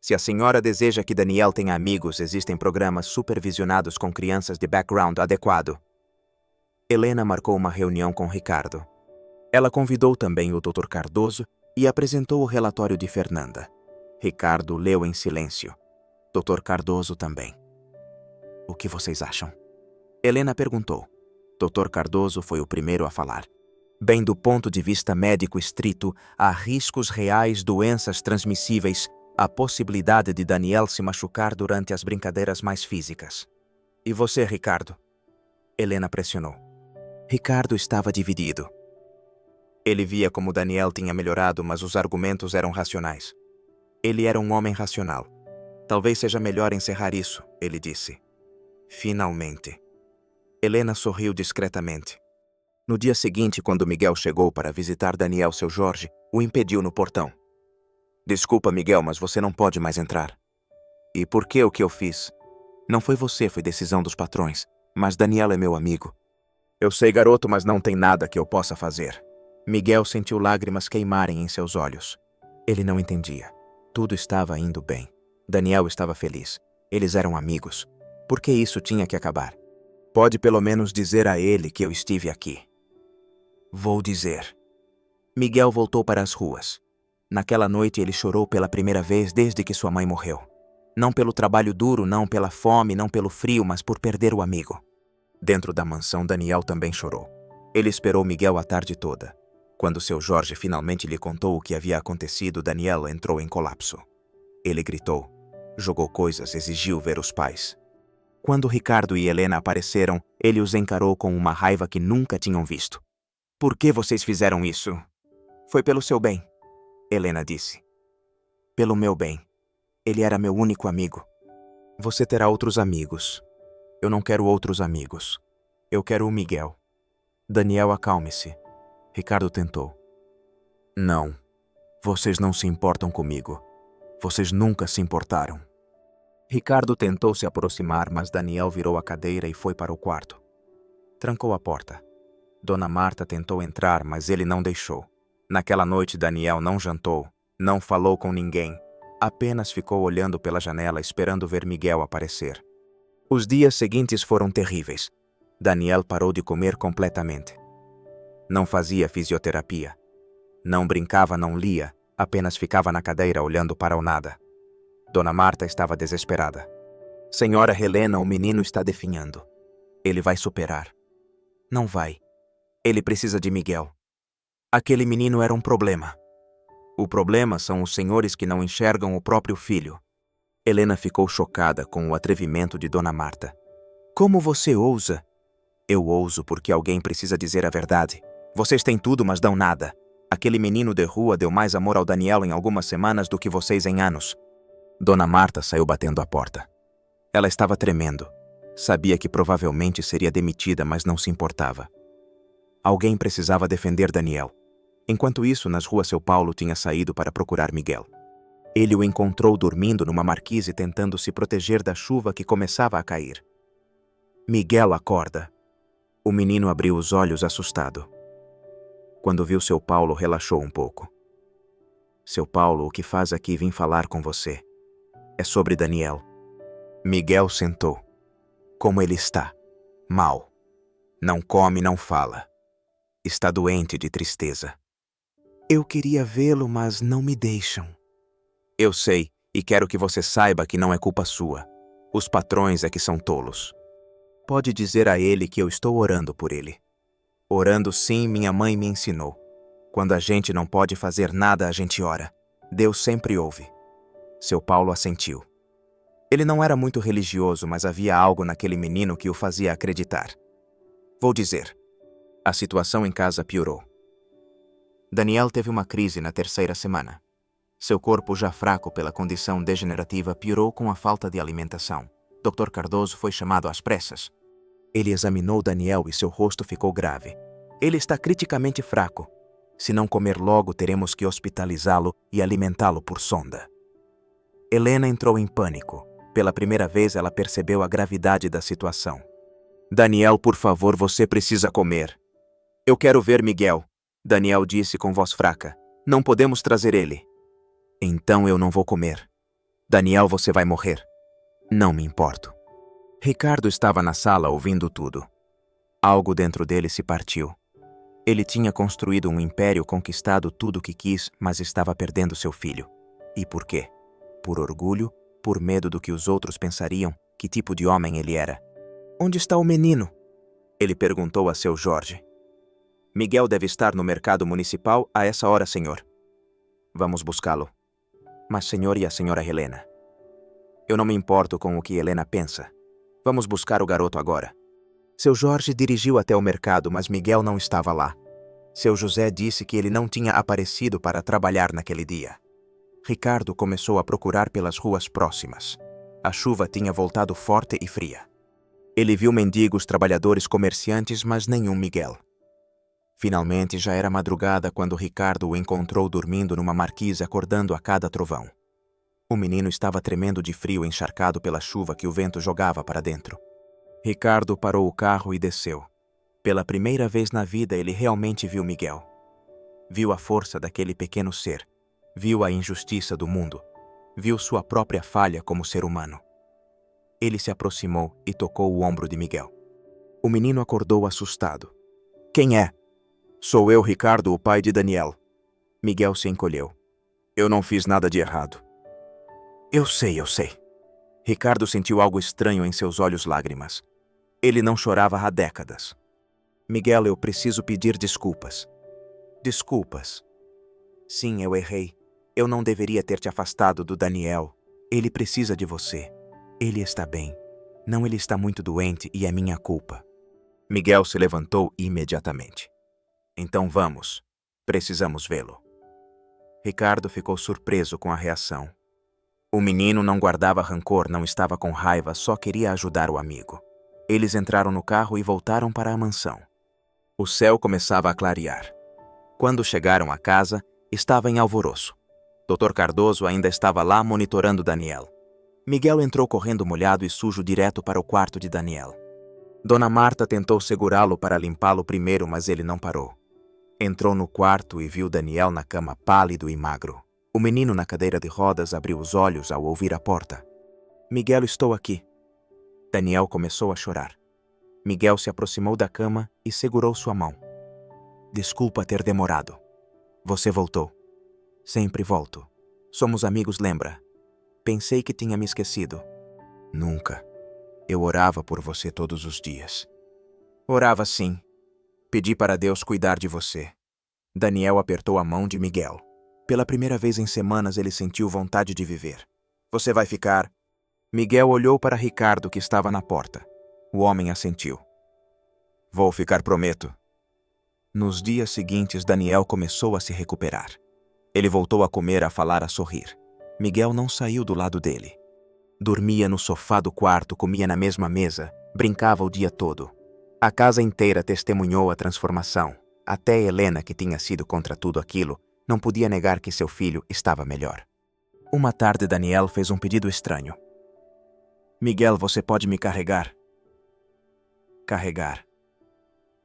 Se a senhora deseja que Daniel tenha amigos, existem programas supervisionados com crianças de background adequado. Helena marcou uma reunião com Ricardo. Ela convidou também o Dr. Cardoso e apresentou o relatório de Fernanda. Ricardo leu em silêncio. Dr. Cardoso também. O que vocês acham? Helena perguntou. Dr. Cardoso foi o primeiro a falar. Bem, do ponto de vista médico estrito, há riscos reais, doenças transmissíveis, a possibilidade de Daniel se machucar durante as brincadeiras mais físicas. E você, Ricardo? Helena pressionou. Ricardo estava dividido. Ele via como Daniel tinha melhorado, mas os argumentos eram racionais. Ele era um homem racional. Talvez seja melhor encerrar isso, ele disse. Finalmente. Helena sorriu discretamente. No dia seguinte, quando Miguel chegou para visitar Daniel, seu Jorge o impediu no portão. Desculpa, Miguel, mas você não pode mais entrar. E por que o que eu fiz? Não foi você, foi decisão dos patrões. Mas Daniel é meu amigo. Eu sei, garoto, mas não tem nada que eu possa fazer. Miguel sentiu lágrimas queimarem em seus olhos. Ele não entendia. Tudo estava indo bem. Daniel estava feliz. Eles eram amigos. Por que isso tinha que acabar? Pode pelo menos dizer a ele que eu estive aqui. Vou dizer. Miguel voltou para as ruas. Naquela noite ele chorou pela primeira vez desde que sua mãe morreu. Não pelo trabalho duro, não pela fome, não pelo frio, mas por perder o amigo. Dentro da mansão, Daniel também chorou. Ele esperou Miguel a tarde toda. Quando seu Jorge finalmente lhe contou o que havia acontecido, Daniel entrou em colapso. Ele gritou, jogou coisas, exigiu ver os pais. Quando Ricardo e Helena apareceram, ele os encarou com uma raiva que nunca tinham visto. Por que vocês fizeram isso? Foi pelo seu bem, Helena disse. Pelo meu bem. Ele era meu único amigo. Você terá outros amigos. Eu não quero outros amigos. Eu quero o Miguel. Daniel, acalme-se. Ricardo tentou. Não. Vocês não se importam comigo. Vocês nunca se importaram. Ricardo tentou se aproximar, mas Daniel virou a cadeira e foi para o quarto. Trancou a porta. Dona Marta tentou entrar, mas ele não deixou. Naquela noite, Daniel não jantou, não falou com ninguém. Apenas ficou olhando pela janela esperando ver Miguel aparecer. Os dias seguintes foram terríveis. Daniel parou de comer completamente. Não fazia fisioterapia. Não brincava, não lia, apenas ficava na cadeira olhando para o nada. Dona Marta estava desesperada. Senhora Helena, o menino está definhando. Ele vai superar. Não vai. Ele precisa de Miguel. Aquele menino era um problema. O problema são os senhores que não enxergam o próprio filho. Helena ficou chocada com o atrevimento de Dona Marta. Como você ousa? Eu ouso porque alguém precisa dizer a verdade. Vocês têm tudo, mas dão nada. Aquele menino de rua deu mais amor ao Daniel em algumas semanas do que vocês em anos. Dona Marta saiu batendo a porta. Ela estava tremendo. Sabia que provavelmente seria demitida, mas não se importava. Alguém precisava defender Daniel. Enquanto isso, nas ruas, seu Paulo tinha saído para procurar Miguel. Ele o encontrou dormindo numa marquise tentando se proteger da chuva que começava a cair. Miguel, acorda. O menino abriu os olhos assustado. Quando viu seu Paulo, relaxou um pouco. Seu Paulo, o que faz aqui? Vim falar com você. É sobre Daniel. Miguel sentou. Como ele está? Mal. Não come, não fala. Está doente de tristeza. Eu queria vê-lo, mas não me deixam. Eu sei, e quero que você saiba que não é culpa sua. Os patrões é que são tolos. Pode dizer a ele que eu estou orando por ele. Orando, sim, minha mãe me ensinou. Quando a gente não pode fazer nada, a gente ora. Deus sempre ouve. Seu Paulo assentiu. Ele não era muito religioso, mas havia algo naquele menino que o fazia acreditar. Vou dizer. A situação em casa piorou. Daniel teve uma crise na terceira semana. Seu corpo, já fraco pela condição degenerativa, piorou com a falta de alimentação. Dr. Cardoso foi chamado às pressas. Ele examinou Daniel e seu rosto ficou grave. Ele está criticamente fraco. Se não comer logo, teremos que hospitalizá-lo e alimentá-lo por sonda. Helena entrou em pânico. Pela primeira vez, ela percebeu a gravidade da situação. Daniel, por favor, você precisa comer. Eu quero ver Miguel. Daniel disse com voz fraca. Não podemos trazer ele. Então eu não vou comer. Daniel, você vai morrer. Não me importo. Ricardo estava na sala ouvindo tudo. Algo dentro dele se partiu. Ele tinha construído um império, conquistado tudo o que quis, mas estava perdendo seu filho. E por quê? Por orgulho, por medo do que os outros pensariam, que tipo de homem ele era. Onde está o menino? Ele perguntou a seu Jorge. Miguel deve estar no mercado municipal a essa hora, senhor. Vamos buscá-lo. Mas senhor e a senhora Helena? Eu não me importo com o que Helena pensa. Vamos buscar o garoto agora. Seu Jorge dirigiu até o mercado, mas Miguel não estava lá. Seu José disse que ele não tinha aparecido para trabalhar naquele dia. Ricardo começou a procurar pelas ruas próximas. A chuva tinha voltado forte e fria. Ele viu mendigos, trabalhadores, comerciantes, mas nenhum Miguel. Finalmente já era madrugada quando Ricardo o encontrou dormindo numa marquise, acordando a cada trovão. O menino estava tremendo de frio, encharcado pela chuva que o vento jogava para dentro. Ricardo parou o carro e desceu. Pela primeira vez na vida ele realmente viu Miguel. Viu a força daquele pequeno ser. Viu a injustiça do mundo. Viu sua própria falha como ser humano. Ele se aproximou e tocou o ombro de Miguel. O menino acordou assustado. Quem é? Sou eu, Ricardo, o pai de Daniel. Miguel se encolheu. Eu não fiz nada de errado. Eu sei. Ricardo sentiu algo estranho em seus olhos, lágrimas. Ele não chorava há décadas. Miguel, eu preciso pedir desculpas. Desculpas. Sim, eu errei. Eu não deveria ter te afastado do Daniel. Ele precisa de você. Ele está bem. Não, ele está muito doente e é minha culpa. Miguel se levantou imediatamente. Então vamos. Precisamos vê-lo. Ricardo ficou surpreso com a reação. O menino não guardava rancor, não estava com raiva, só queria ajudar o amigo. Eles entraram no carro e voltaram para a mansão. O céu começava a clarear. Quando chegaram à casa, estava em alvoroço. Dr. Cardoso ainda estava lá monitorando Daniel. Miguel entrou correndo molhado e sujo direto para o quarto de Daniel. Dona Marta tentou segurá-lo para limpá-lo primeiro, mas ele não parou. Entrou no quarto e viu Daniel na cama, pálido e magro. O menino na cadeira de rodas abriu os olhos ao ouvir a porta. Miguel, estou aqui. Daniel começou a chorar. Miguel se aproximou da cama e segurou sua mão. Desculpa ter demorado. Você voltou. Sempre volto. Somos amigos, lembra? Pensei que tinha me esquecido. Nunca. Eu orava por você todos os dias. Orava sim. Pedi para Deus cuidar de você. Daniel apertou a mão de Miguel. Pela primeira vez em semanas ele sentiu vontade de viver. Você vai ficar? Miguel olhou para Ricardo, que estava na porta. O homem assentiu. Vou ficar, prometo. Nos dias seguintes, Daniel começou a se recuperar. Ele voltou a comer, a falar, a sorrir. Miguel não saiu do lado dele. Dormia no sofá do quarto, comia na mesma mesa, brincava o dia todo. A casa inteira testemunhou a transformação. Até Helena, que tinha sido contra tudo aquilo, não podia negar que seu filho estava melhor. Uma tarde, Daniel fez um pedido estranho. Miguel, você pode me carregar? Carregar.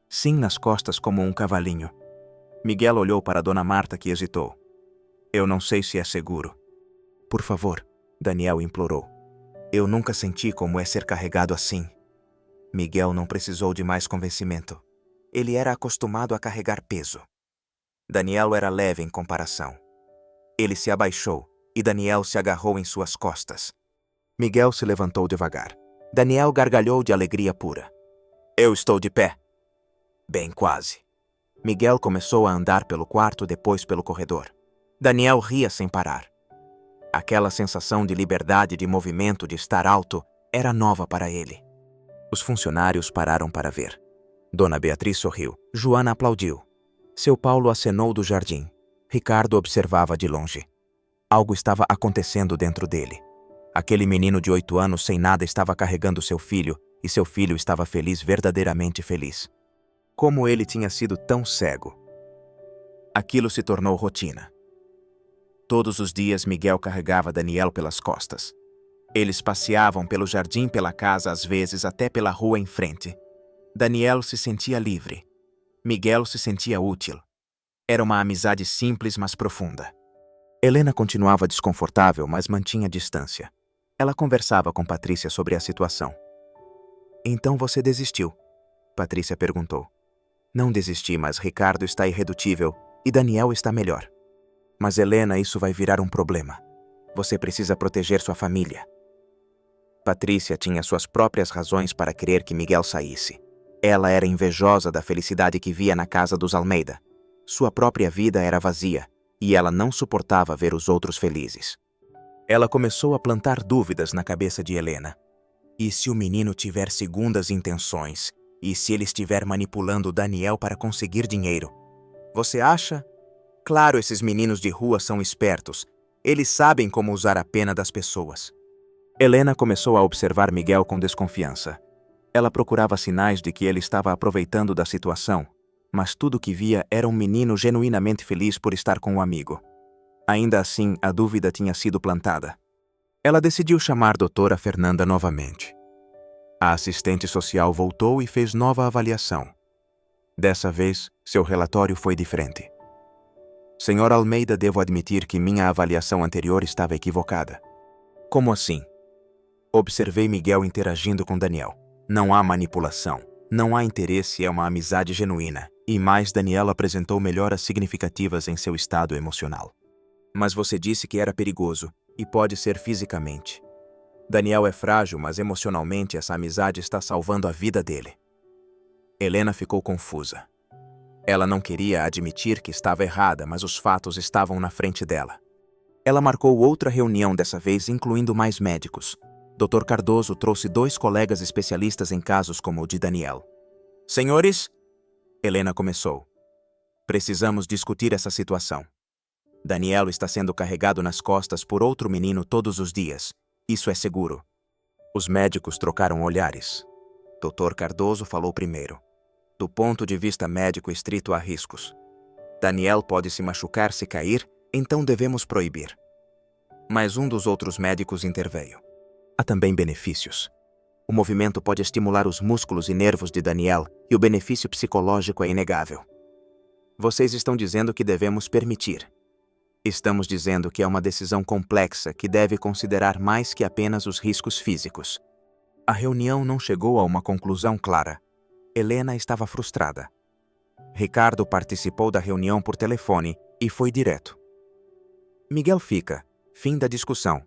Sim, nas costas como um cavalinho. Miguel olhou para Dona Marta, que hesitou. Eu não sei se é seguro. Por favor, Daniel implorou. Eu nunca senti como é ser carregado assim. Miguel não precisou de mais convencimento. Ele era acostumado a carregar peso. Daniel era leve em comparação. Ele se abaixou e Daniel se agarrou em suas costas. Miguel se levantou devagar. Daniel gargalhou de alegria pura. Eu estou de pé. Bem, quase. Miguel começou a andar pelo quarto, depois pelo corredor. Daniel ria sem parar. Aquela sensação de liberdade, de movimento, de estar alto, era nova para ele. Os funcionários pararam para ver. Dona Beatriz sorriu. Joana aplaudiu. Seu Paulo acenou do jardim. Ricardo observava de longe. Algo estava acontecendo dentro dele. Aquele menino de 8 anos sem nada estava carregando seu filho, e seu filho estava feliz, verdadeiramente feliz. Como ele tinha sido tão cego. Aquilo se tornou rotina. Todos os dias Miguel carregava Daniel pelas costas. Eles passeavam pelo jardim, pela casa, às vezes até pela rua em frente. Daniel se sentia livre. Miguel se sentia útil. Era uma amizade simples, mas profunda. Helena continuava desconfortável, mas mantinha distância. Ela conversava com Patrícia sobre a situação. Então você desistiu? Patrícia perguntou. Não desisti, mas Ricardo está irredutível e Daniel está melhor. Mas Helena, isso vai virar um problema. Você precisa proteger sua família. Patrícia tinha suas próprias razões para querer que Miguel saísse. Ela era invejosa da felicidade que via na casa dos Almeida. Sua própria vida era vazia, e ela não suportava ver os outros felizes. Ela começou a plantar dúvidas na cabeça de Helena. E se o menino tiver segundas intenções? E se ele estiver manipulando Daniel para conseguir dinheiro? Você acha? Claro, esses meninos de rua são espertos. Eles sabem como usar a pena das pessoas. Helena começou a observar Miguel com desconfiança. Ela procurava sinais de que ele estava aproveitando da situação, mas tudo o que via era um menino genuinamente feliz por estar com um amigo. Ainda assim, a dúvida tinha sido plantada. Ela decidiu chamar doutora Fernanda novamente. A assistente social voltou e fez nova avaliação. Dessa vez, seu relatório foi diferente. Senhora Almeida, devo admitir que minha avaliação anterior estava equivocada. Como assim? Observei Miguel interagindo com Daniel. Não há manipulação, não há interesse, é uma amizade genuína. E mais, Daniel apresentou melhoras significativas em seu estado emocional. Mas você disse que era perigoso, e pode ser fisicamente. Daniel é frágil, mas emocionalmente essa amizade está salvando a vida dele. Helena ficou confusa. Ela não queria admitir que estava errada, mas os fatos estavam na frente dela. Ela marcou outra reunião, dessa vez incluindo mais médicos. Dr. Cardoso trouxe 2 colegas especialistas em casos como o de Daniel. Senhores, Helena começou. Precisamos discutir essa situação. Daniel está sendo carregado nas costas por outro menino todos os dias. Isso é seguro. Os médicos trocaram olhares. Dr. Cardoso falou primeiro. Do ponto de vista médico estrito, há riscos. Daniel pode se machucar se cair, então devemos proibir. Mas um dos outros médicos interveio. Há também benefícios. O movimento pode estimular os músculos e nervos de Daniel e o benefício psicológico é inegável. Vocês estão dizendo que devemos permitir. Estamos dizendo que é uma decisão complexa que deve considerar mais que apenas os riscos físicos. A reunião não chegou a uma conclusão clara. Helena estava frustrada. Ricardo participou da reunião por telefone e foi direto. Miguel fica. Fim da discussão.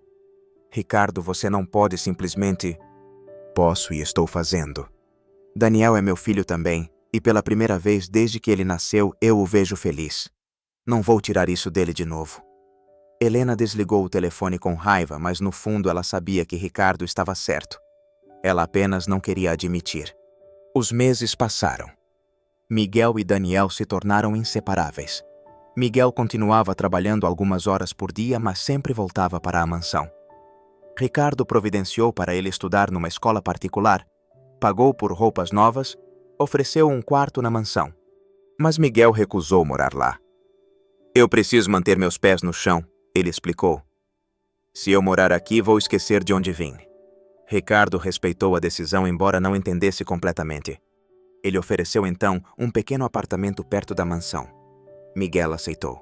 Ricardo, você não pode simplesmente... Posso e estou fazendo. Daniel é meu filho também, e pela primeira vez desde que ele nasceu, eu o vejo feliz. Não vou tirar isso dele de novo. Helena desligou o telefone com raiva, mas no fundo ela sabia que Ricardo estava certo. Ela apenas não queria admitir. Os meses passaram. Miguel e Daniel se tornaram inseparáveis. Miguel continuava trabalhando algumas horas por dia, mas sempre voltava para a mansão. Ricardo providenciou para ele estudar numa escola particular, pagou por roupas novas, ofereceu um quarto na mansão. Mas Miguel recusou morar lá. Eu preciso manter meus pés no chão, ele explicou. Se eu morar aqui, vou esquecer de onde vim. Ricardo respeitou a decisão, embora não entendesse completamente. Ele ofereceu então um pequeno apartamento perto da mansão. Miguel aceitou.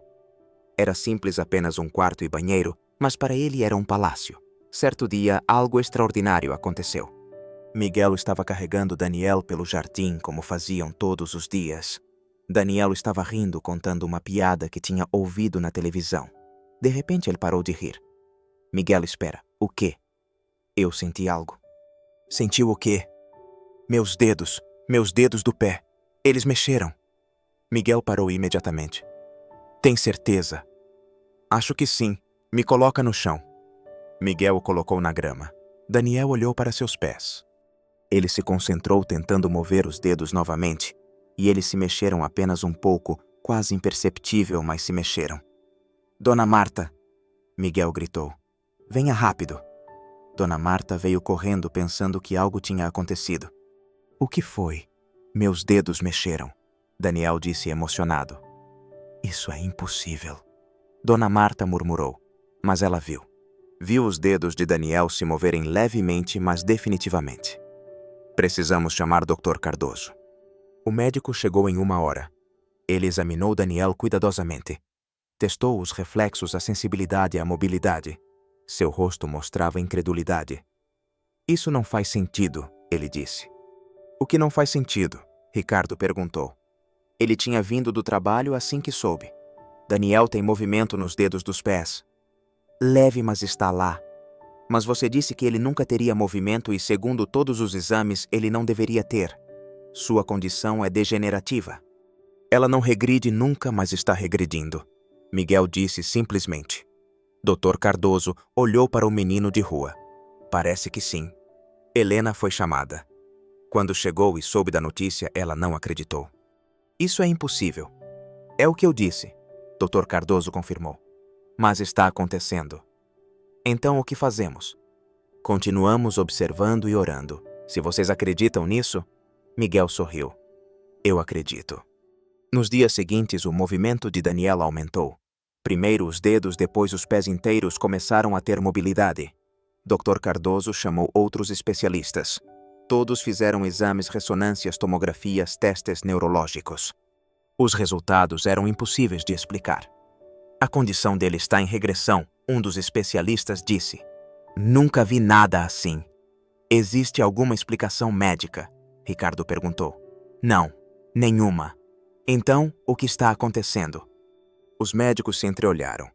Era simples, apenas um quarto e banheiro, mas para ele era um palácio. Certo dia, algo extraordinário aconteceu. Miguel estava carregando Daniel pelo jardim como faziam todos os dias. Daniel estava rindo, contando uma piada que tinha ouvido na televisão. De repente ele parou de rir. Miguel, espera. O quê? Eu senti algo. Sentiu o quê? Meus dedos do pé. Eles mexeram. Miguel parou imediatamente. Tem certeza? Acho que sim. Me coloca no chão. Miguel o colocou na grama. Daniel olhou para seus pés. Ele se concentrou tentando mover os dedos novamente, e eles se mexeram apenas um pouco, quase imperceptível, mas se mexeram. Dona Marta! Miguel gritou. Venha rápido! Dona Marta veio correndo pensando que algo tinha acontecido. O que foi? Meus dedos mexeram, Daniel disse emocionado. Isso é impossível. Dona Marta murmurou, mas ela viu. Viu os dedos de Daniel se moverem levemente, mas definitivamente. Precisamos chamar Dr. Cardoso. O médico chegou em 1 hora. Ele examinou Daniel cuidadosamente. Testou os reflexos, a sensibilidade e a mobilidade. Seu rosto mostrava incredulidade. Isso não faz sentido, ele disse. O que não faz sentido? Ricardo perguntou. Ele tinha vindo do trabalho assim que soube. Daniel tem movimento nos dedos dos pés. Leve, mas está lá. Mas você disse que ele nunca teria movimento e, segundo todos os exames, ele não deveria ter. Sua condição é degenerativa. Ela não regride nunca, mas está regredindo. Miguel disse simplesmente. Dr. Cardoso olhou para o menino de rua. Parece que sim. Helena foi chamada. Quando chegou e soube da notícia, ela não acreditou. Isso é impossível. É o que eu disse, Dr. Cardoso confirmou. Mas está acontecendo. Então o que fazemos? Continuamos observando e orando. Se vocês acreditam nisso, Miguel sorriu. Eu acredito. Nos dias seguintes, o movimento de Daniel aumentou. Primeiro os dedos, depois os pés inteiros começaram a ter mobilidade. Dr. Cardoso chamou outros especialistas. Todos fizeram exames, ressonâncias, tomografias, testes neurológicos. Os resultados eram impossíveis de explicar. A condição dele está em regressão, um dos especialistas disse. Nunca vi nada assim. Existe alguma explicação médica? Ricardo perguntou. Não, nenhuma. Então, o que está acontecendo? Os médicos se entreolharam.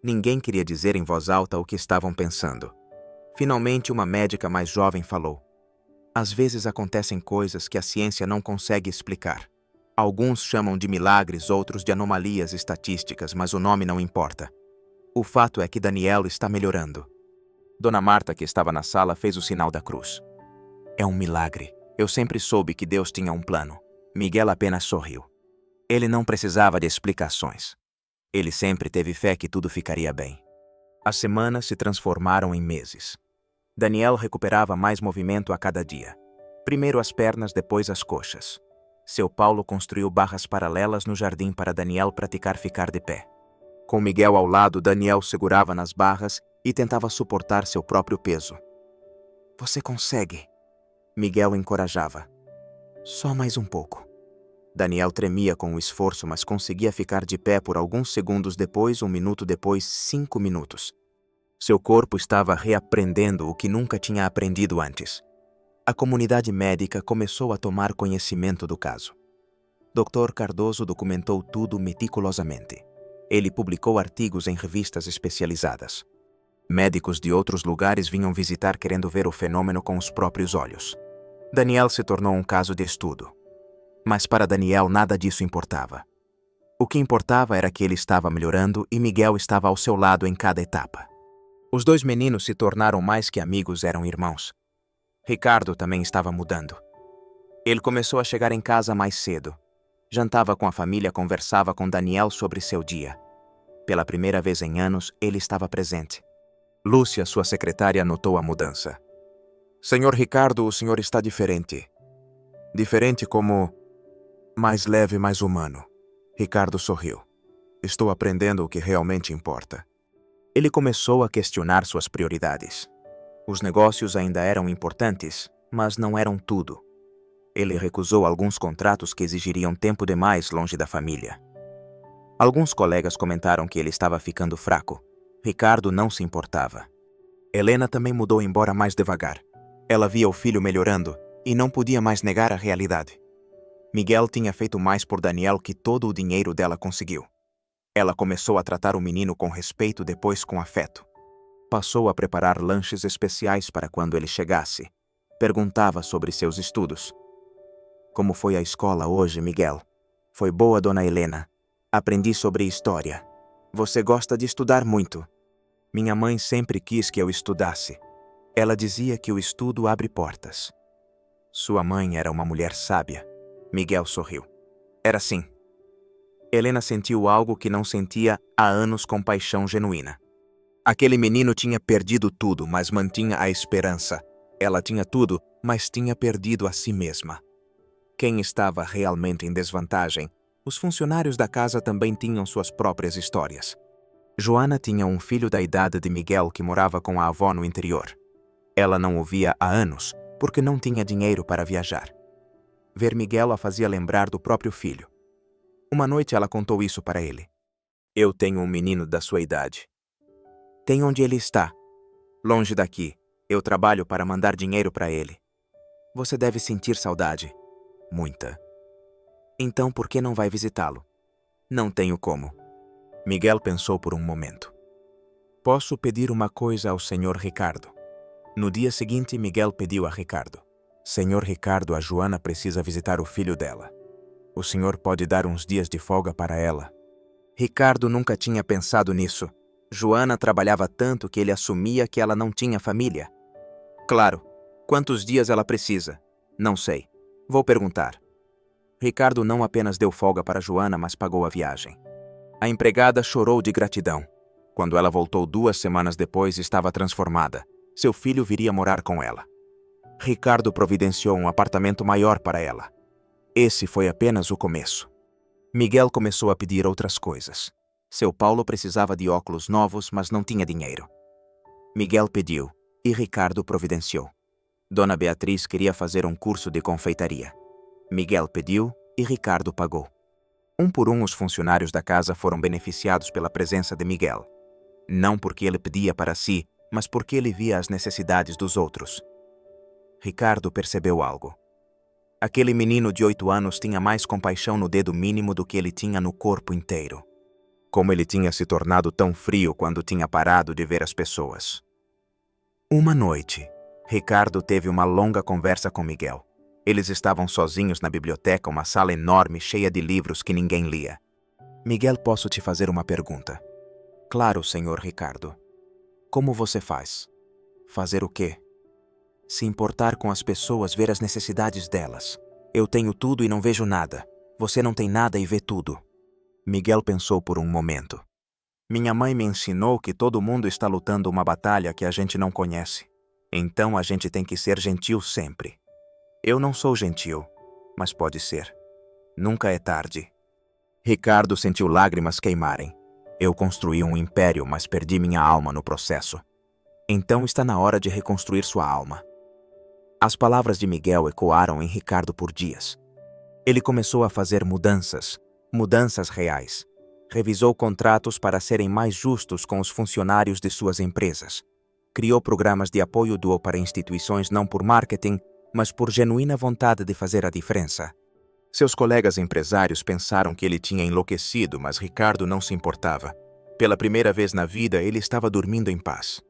Ninguém queria dizer em voz alta o que estavam pensando. Finalmente, uma médica mais jovem falou. Às vezes acontecem coisas que a ciência não consegue explicar. Alguns chamam de milagres, outros de anomalias estatísticas, mas o nome não importa. O fato é que Daniel está melhorando. Dona Marta, que estava na sala, fez o sinal da cruz. É um milagre. Eu sempre soube que Deus tinha um plano. Miguel apenas sorriu. Ele não precisava de explicações. Ele sempre teve fé que tudo ficaria bem. As semanas se transformaram em meses. Daniel recuperava mais movimento a cada dia. Primeiro as pernas, depois as coxas. Seu Paulo construiu barras paralelas no jardim para Daniel praticar ficar de pé. Com Miguel ao lado, Daniel segurava nas barras e tentava suportar seu próprio peso. Você consegue, Miguel encorajava. Só mais um pouco. Daniel tremia com o esforço, mas conseguia ficar de pé por alguns segundos depois, 1 minuto depois, 5 minutos. Seu corpo estava reaprendendo o que nunca tinha aprendido antes. A comunidade médica começou a tomar conhecimento do caso. Dr. Cardoso documentou tudo meticulosamente. Ele publicou artigos em revistas especializadas. Médicos de outros lugares vinham visitar querendo ver o fenômeno com os próprios olhos. Daniel se tornou um caso de estudo. Mas para Daniel nada disso importava. O que importava era que ele estava melhorando e Miguel estava ao seu lado em cada etapa. Os dois meninos se tornaram mais que amigos, eram irmãos. Ricardo também estava mudando. Ele começou a chegar em casa mais cedo. Jantava com a família, conversava com Daniel sobre seu dia. Pela primeira vez em anos, ele estava presente. Lúcia, sua secretária, notou a mudança. Senhor Ricardo, o senhor está diferente. Diferente como... mais leve, mais humano. Ricardo sorriu. Estou aprendendo o que realmente importa. Ele começou a questionar suas prioridades. Os negócios ainda eram importantes, mas não eram tudo. Ele recusou alguns contratos que exigiriam tempo demais longe da família. Alguns colegas comentaram que ele estava ficando fraco. Ricardo não se importava. Helena também mudou, embora mais devagar. Ela via o filho melhorando e não podia mais negar a realidade. Miguel tinha feito mais por Daniel que todo o dinheiro dela conseguiu. Ela começou a tratar o menino com respeito, depois com afeto. Passou a preparar lanches especiais para quando ele chegasse. Perguntava sobre seus estudos. Como foi a escola hoje, Miguel? Foi boa, dona Helena. Aprendi sobre história. Você gosta de estudar muito. Minha mãe sempre quis que eu estudasse. Ela dizia que o estudo abre portas. Sua mãe era uma mulher sábia. Miguel sorriu. Era sim. Helena sentiu algo que não sentia há anos, com paixão genuína. Aquele menino tinha perdido tudo, mas mantinha a esperança. Ela tinha tudo, mas tinha perdido a si mesma. Quem estava realmente em desvantagem? Os funcionários da casa também tinham suas próprias histórias. Joana tinha um filho da idade de Miguel que morava com a avó no interior. Ela não o via há anos, porque não tinha dinheiro para viajar. Ver Miguel a fazia lembrar do próprio filho. Uma noite ela contou isso para ele. Eu tenho um menino da sua idade. Tem onde ele está. Longe daqui. Eu trabalho para mandar dinheiro para ele. Você deve sentir saudade. Muita. Então por que não vai visitá-lo? Não tenho como. Miguel pensou por um momento. Posso pedir uma coisa ao senhor Ricardo? No dia seguinte, Miguel pediu a Ricardo. Senhor Ricardo, a Joana precisa visitar o filho dela. O senhor pode dar uns dias de folga para ela? Ricardo nunca tinha pensado nisso. Joana trabalhava tanto que ele assumia que ela não tinha família. Claro. Quantos dias ela precisa? Não sei. Vou perguntar. Ricardo não apenas deu folga para Joana, mas pagou a viagem. A empregada chorou de gratidão. Quando ela voltou 2 semanas depois, estava transformada. Seu filho viria morar com ela. Ricardo providenciou um apartamento maior para ela. Esse foi apenas o começo. Miguel começou a pedir outras coisas. Seu Paulo precisava de óculos novos, mas não tinha dinheiro. Miguel pediu, e Ricardo providenciou. Dona Beatriz queria fazer um curso de confeitaria. Miguel pediu, e Ricardo pagou. Um por um, os funcionários da casa foram beneficiados pela presença de Miguel. Não porque ele pedia para si, mas porque ele via as necessidades dos outros. Ricardo percebeu algo. Aquele menino de 8 anos tinha mais compaixão no dedo mínimo do que ele tinha no corpo inteiro. Como ele tinha se tornado tão frio quando tinha parado de ver as pessoas. Uma noite, Ricardo teve uma longa conversa com Miguel. Eles estavam sozinhos na biblioteca, uma sala enorme cheia de livros que ninguém lia. Miguel, posso te fazer uma pergunta? Claro, senhor Ricardo. Como você faz? Fazer o quê? Se importar com as pessoas, ver as necessidades delas. Eu tenho tudo e não vejo nada. Você não tem nada e vê tudo. Miguel pensou por um momento. Minha mãe me ensinou que todo mundo está lutando uma batalha que a gente não conhece. Então a gente tem que ser gentil sempre. Eu não sou gentil, mas pode ser. Nunca é tarde. Ricardo sentiu lágrimas queimarem. Eu construí um império, mas perdi minha alma no processo. Então está na hora de reconstruir sua alma. As palavras de Miguel ecoaram em Ricardo por dias. Ele começou a fazer mudanças reais. Revisou contratos para serem mais justos com os funcionários de suas empresas. Criou programas de apoio doou para instituições não por marketing, mas por genuína vontade de fazer a diferença. Seus colegas empresários pensaram que ele tinha enlouquecido, mas Ricardo não se importava. Pela primeira vez na vida, ele estava dormindo em paz.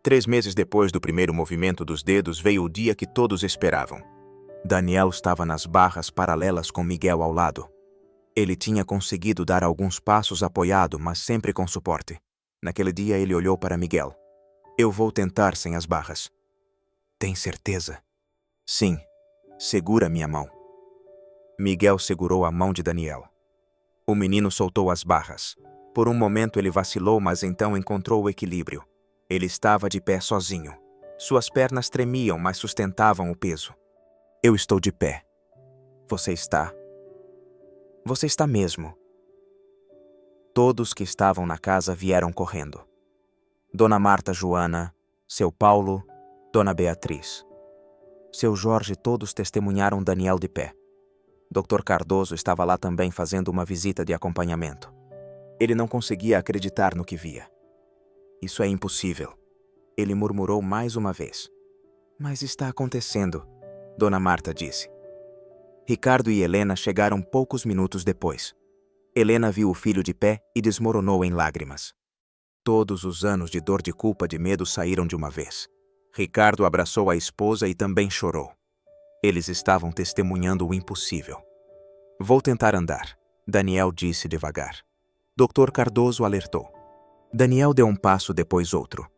3 meses depois do primeiro movimento dos dedos, veio o dia que todos esperavam. Daniel estava nas barras paralelas com Miguel ao lado. Ele tinha conseguido dar alguns passos apoiado, mas sempre com suporte. Naquele dia, ele olhou para Miguel. Eu vou tentar sem as barras. Tem certeza? Sim. Segura minha mão. Miguel segurou a mão de Daniel. O menino soltou as barras. Por um momento ele vacilou, mas então encontrou o equilíbrio. Ele estava de pé sozinho. Suas pernas tremiam, mas sustentavam o peso. Eu estou de pé. Você está? Você está mesmo. Todos que estavam na casa vieram correndo. Dona Marta Joana, seu Paulo, Dona Beatriz. Seu Jorge, todos testemunharam Daniel de pé. Dr. Cardoso estava lá também fazendo uma visita de acompanhamento. Ele não conseguia acreditar no que via. Isso é impossível. Ele murmurou mais uma vez. Mas está acontecendo, Dona Marta disse. Ricardo e Helena chegaram poucos minutos depois. Helena viu o filho de pé e desmoronou em lágrimas. Todos os anos de dor, de culpa, de medo saíram de uma vez. Ricardo abraçou a esposa e também chorou. Eles estavam testemunhando o impossível. Vou tentar andar, Daniel disse devagar. Dr. Cardoso alertou. Daniel deu um passo, depois outro.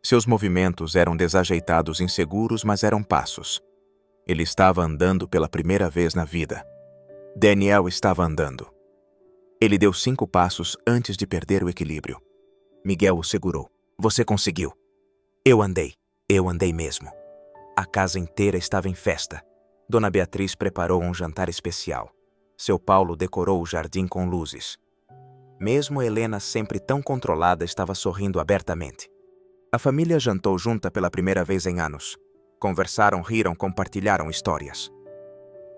Seus movimentos eram desajeitados, inseguros, mas eram passos. Ele estava andando pela primeira vez na vida. Daniel estava andando. Ele deu 5 passos antes de perder o equilíbrio. Miguel o segurou. Você conseguiu. Eu andei mesmo. A casa inteira estava em festa. Dona Beatriz preparou um jantar especial. Seu Paulo decorou o jardim com luzes. Mesmo Helena, sempre tão controlada, estava sorrindo abertamente. A família jantou junta pela primeira vez em anos. Conversaram, riram, compartilharam histórias.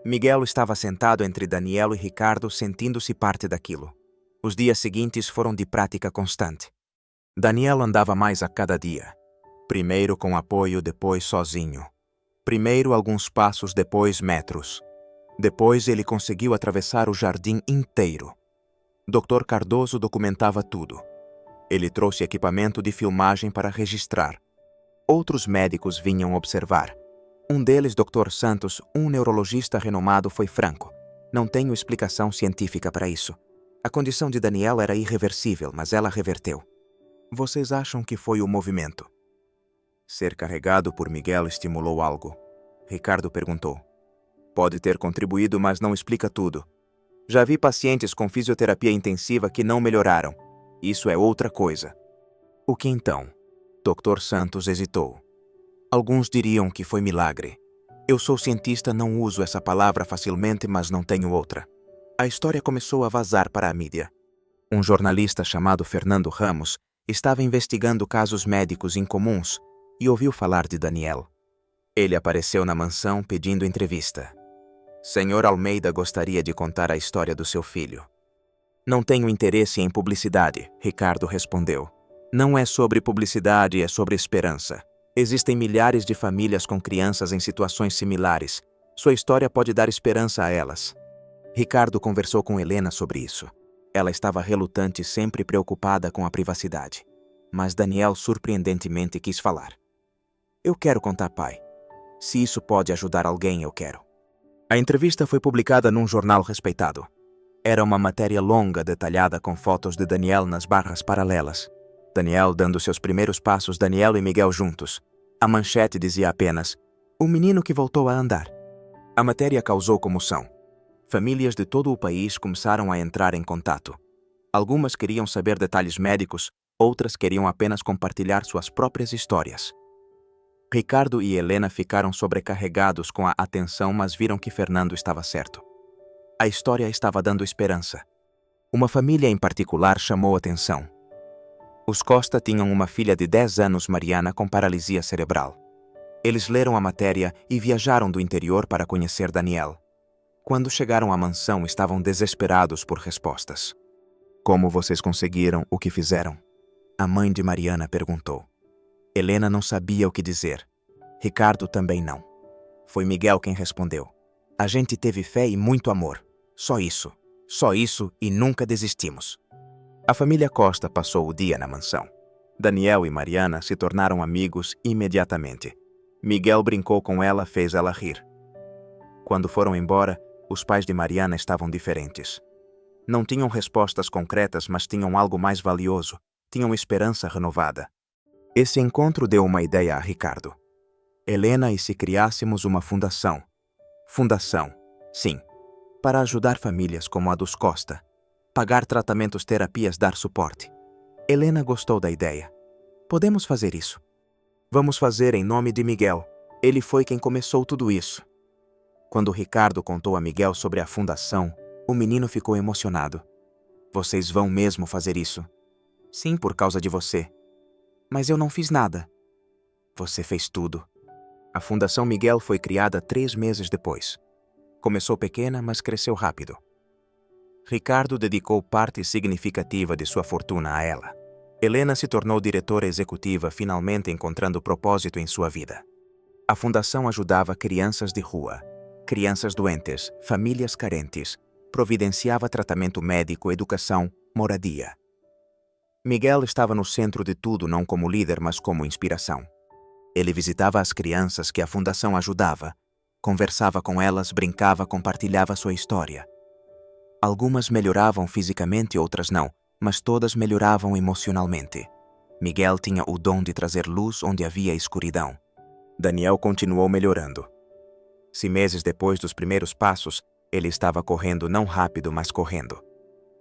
Miguel estava sentado entre Daniel e Ricardo, sentindo-se parte daquilo. Os dias seguintes foram de prática constante. Daniel andava mais a cada dia. Primeiro com apoio, depois sozinho. Primeiro alguns passos, depois metros. Depois ele conseguiu atravessar o jardim inteiro. Dr. Cardoso documentava tudo. Ele trouxe equipamento de filmagem para registrar. Outros médicos vinham observar. Um deles, Dr. Santos, um neurologista renomado, foi franco. Não tenho explicação científica para isso. A condição de Daniel era irreversível, mas ela reverteu. Vocês acham que foi o movimento? Ser carregado por Miguel estimulou algo. Ricardo perguntou. Pode ter contribuído, mas não explica tudo. Já vi pacientes com fisioterapia intensiva que não melhoraram. Isso é outra coisa. O que então? Dr. Santos hesitou. Alguns diriam que foi milagre. Eu sou cientista, não uso essa palavra facilmente, mas não tenho outra. A história começou a vazar para a mídia. Um jornalista chamado Fernando Ramos estava investigando casos médicos incomuns e ouviu falar de Daniel. Ele apareceu na mansão pedindo entrevista. Senhor Almeida gostaria de contar a história do seu filho. Não tenho interesse em publicidade, Ricardo respondeu. Não é sobre publicidade, é sobre esperança. Existem milhares de famílias com crianças em situações similares. Sua história pode dar esperança a elas. Ricardo conversou com Helena sobre isso. Ela estava relutante e sempre preocupada com a privacidade. Mas Daniel surpreendentemente quis falar. Eu quero contar, pai. Se isso pode ajudar alguém, eu quero. A entrevista foi publicada num jornal respeitado. Era uma matéria longa, detalhada com fotos de Daniel nas barras paralelas. Daniel dando seus primeiros passos, Daniel e Miguel juntos. A manchete dizia apenas, o menino que voltou a andar. A matéria causou comoção. Famílias de todo o país começaram a entrar em contato. Algumas queriam saber detalhes médicos, outras queriam apenas compartilhar suas próprias histórias. Ricardo e Helena ficaram sobrecarregados com a atenção, mas viram que Fernando estava certo. A história estava dando esperança. Uma família em particular chamou atenção. Os Costa tinham uma filha de 10 anos, Mariana, com paralisia cerebral. Eles leram a matéria e viajaram do interior para conhecer Daniel. Quando chegaram à mansão, estavam desesperados por respostas. Como vocês conseguiram o que fizeram? A mãe de Mariana perguntou. Helena não sabia o que dizer. Ricardo também não. Foi Miguel quem respondeu. A gente teve fé e muito amor. Só isso e nunca desistimos. A família Costa passou o dia na mansão. Daniel e Mariana se tornaram amigos imediatamente. Miguel brincou com ela, fez ela rir. Quando foram embora, os pais de Mariana estavam diferentes. Não tinham respostas concretas, mas tinham algo mais valioso. Tinham esperança renovada. Esse encontro deu uma ideia a Ricardo. Helena, e se criássemos uma fundação? Fundação, sim. Para ajudar famílias como a dos Costa. Pagar tratamentos, terapias, dar suporte. Helena gostou da ideia. Podemos fazer isso. Vamos fazer em nome de Miguel. Ele foi quem começou tudo isso. Quando Ricardo contou a Miguel sobre a fundação, o menino ficou emocionado. Vocês vão mesmo fazer isso? Sim, por causa de você. Mas eu não fiz nada. Você fez tudo. A Fundação Miguel foi criada 3 meses depois. Começou pequena, mas cresceu rápido. Ricardo dedicou parte significativa de sua fortuna a ela. Helena se tornou diretora executiva, finalmente encontrando propósito em sua vida. A fundação ajudava crianças de rua, crianças doentes, famílias carentes, providenciava tratamento médico, educação, moradia. Miguel estava no centro de tudo, não como líder, mas como inspiração. Ele visitava as crianças que a fundação ajudava, conversava com elas, brincava, compartilhava sua história. Algumas melhoravam fisicamente, outras não, mas todas melhoravam emocionalmente. Miguel tinha o dom de trazer luz onde havia escuridão. Daniel continuou melhorando. 6 meses depois dos primeiros passos, ele estava correndo, não rápido, mas correndo.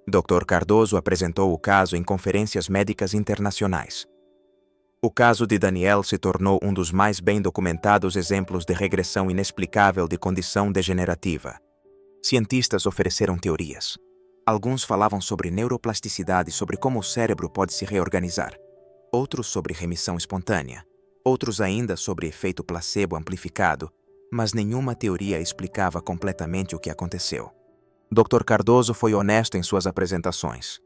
Dr. Cardoso apresentou o caso em conferências médicas internacionais. O caso de Daniel se tornou um dos mais bem documentados exemplos de regressão inexplicável de condição degenerativa. Cientistas ofereceram teorias. Alguns falavam sobre neuroplasticidade, sobre como o cérebro pode se reorganizar. Outros sobre remissão espontânea. Outros ainda sobre efeito placebo amplificado, mas nenhuma teoria explicava completamente o que aconteceu. Dr. Cardoso foi honesto em suas apresentações.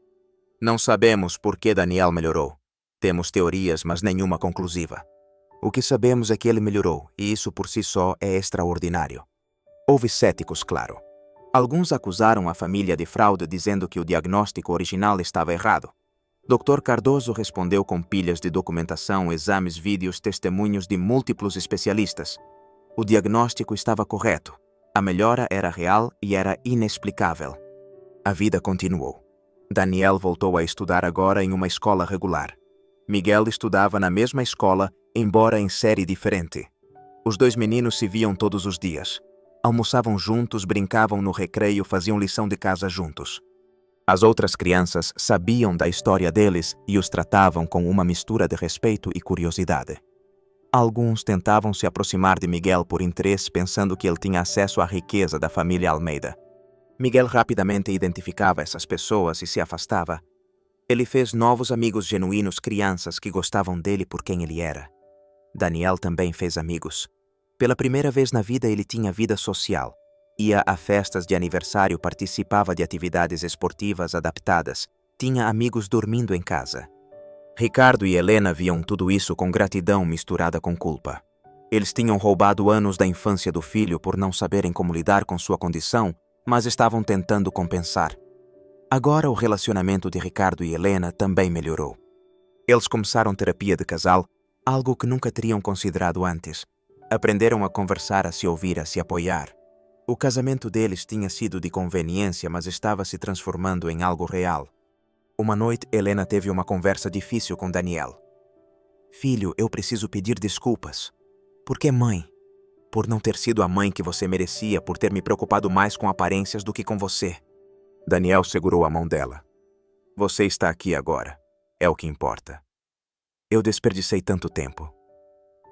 Não sabemos por que Daniel melhorou. Temos teorias, mas nenhuma conclusiva. O que sabemos é que ele melhorou, e isso por si só é extraordinário. Houve céticos, claro. Alguns acusaram a família de fraude, dizendo que o diagnóstico original estava errado. Dr. Cardoso respondeu com pilhas de documentação, exames, vídeos, testemunhos de múltiplos especialistas. O diagnóstico estava correto. A melhora era real e era inexplicável. A vida continuou. Daniel voltou a estudar agora em uma escola regular. Miguel estudava na mesma escola, embora em série diferente. Os 2 meninos se viam todos os dias. Almoçavam juntos, brincavam no recreio, faziam lição de casa juntos. As outras crianças sabiam da história deles e os tratavam com uma mistura de respeito e curiosidade. Alguns tentavam se aproximar de Miguel por interesse, pensando que ele tinha acesso à riqueza da família Almeida. Miguel rapidamente identificava essas pessoas e se afastava. Ele fez novos amigos genuínos, crianças que gostavam dele por quem ele era. Daniel também fez amigos. Pela primeira vez na vida ele tinha vida social. Ia a festas de aniversário, participava de atividades esportivas adaptadas, tinha amigos dormindo em casa. Ricardo e Helena viam tudo isso com gratidão misturada com culpa. Eles tinham roubado anos da infância do filho por não saberem como lidar com sua condição, mas estavam tentando compensar. Agora o relacionamento de Ricardo e Helena também melhorou. Eles começaram terapia de casal, algo que nunca teriam considerado antes. Aprenderam a conversar, a se ouvir, a se apoiar. O casamento deles tinha sido de conveniência, mas estava se transformando em algo real. Uma noite, Helena teve uma conversa difícil com Daniel. Filho, eu preciso pedir desculpas. Por que mãe? Por não ter sido a mãe que você merecia, por ter me preocupado mais com aparências do que com você. Daniel segurou a mão dela. Você está aqui agora. É o que importa. Eu desperdicei tanto tempo.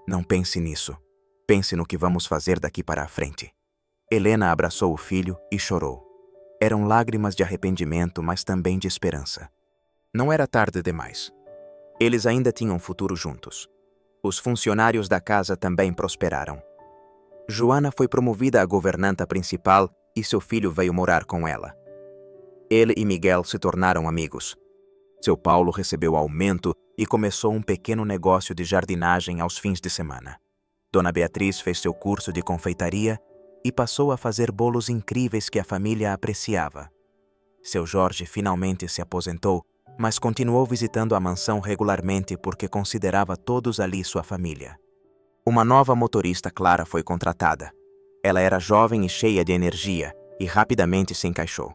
Não pense nisso. Pense no que vamos fazer daqui para a frente. Helena abraçou o filho e chorou. Eram lágrimas de arrependimento, mas também de esperança. Não era tarde demais. Eles ainda tinham um futuro juntos. Os funcionários da casa também prosperaram. Joana foi promovida a governanta principal e seu filho veio morar com ela. Ele e Miguel se tornaram amigos. Seu Paulo recebeu aumento e começou um pequeno negócio de jardinagem aos fins de semana. Dona Beatriz fez seu curso de confeitaria e passou a fazer bolos incríveis que a família apreciava. Seu Jorge finalmente se aposentou, mas continuou visitando a mansão regularmente porque considerava todos ali sua família. Uma nova motorista, Clara, foi contratada. Ela era jovem e cheia de energia e rapidamente se encaixou.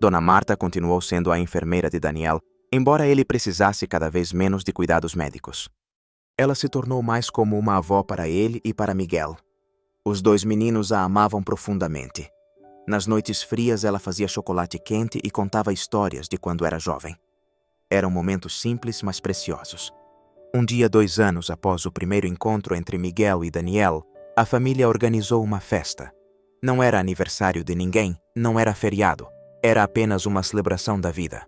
Dona Marta continuou sendo a enfermeira de Daniel, embora ele precisasse cada vez menos de cuidados médicos. Ela se tornou mais como uma avó para ele e para Miguel. Os dois meninos a amavam profundamente. Nas noites frias ela fazia chocolate quente e contava histórias de quando era jovem. Eram momentos simples, mas preciosos. Um dia, 2 anos após o primeiro encontro entre Miguel e Daniel, a família organizou uma festa. Não era aniversário de ninguém, não era feriado. Era apenas uma celebração da vida.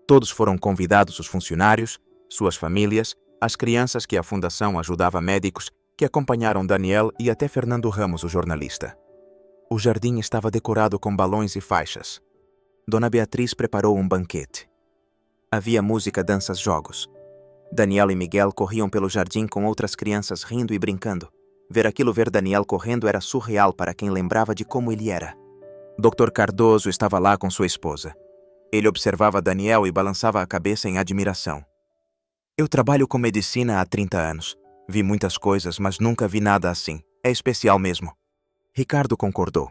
Todos foram convidados, os funcionários, suas famílias, as crianças que a fundação ajudava, médicos que acompanharam Daniel e até Fernando Ramos, o jornalista. O jardim estava decorado com balões e faixas. Dona Beatriz preparou um banquete. Havia música, danças, jogos. Daniel e Miguel corriam pelo jardim com outras crianças rindo e brincando. Ver Daniel correndo era surreal para quem lembrava de como ele era. Dr. Cardoso estava lá com sua esposa. Ele observava Daniel e balançava a cabeça em admiração. Eu trabalho com medicina há 30 anos. Vi muitas coisas, mas nunca vi nada assim. É especial mesmo. Ricardo concordou.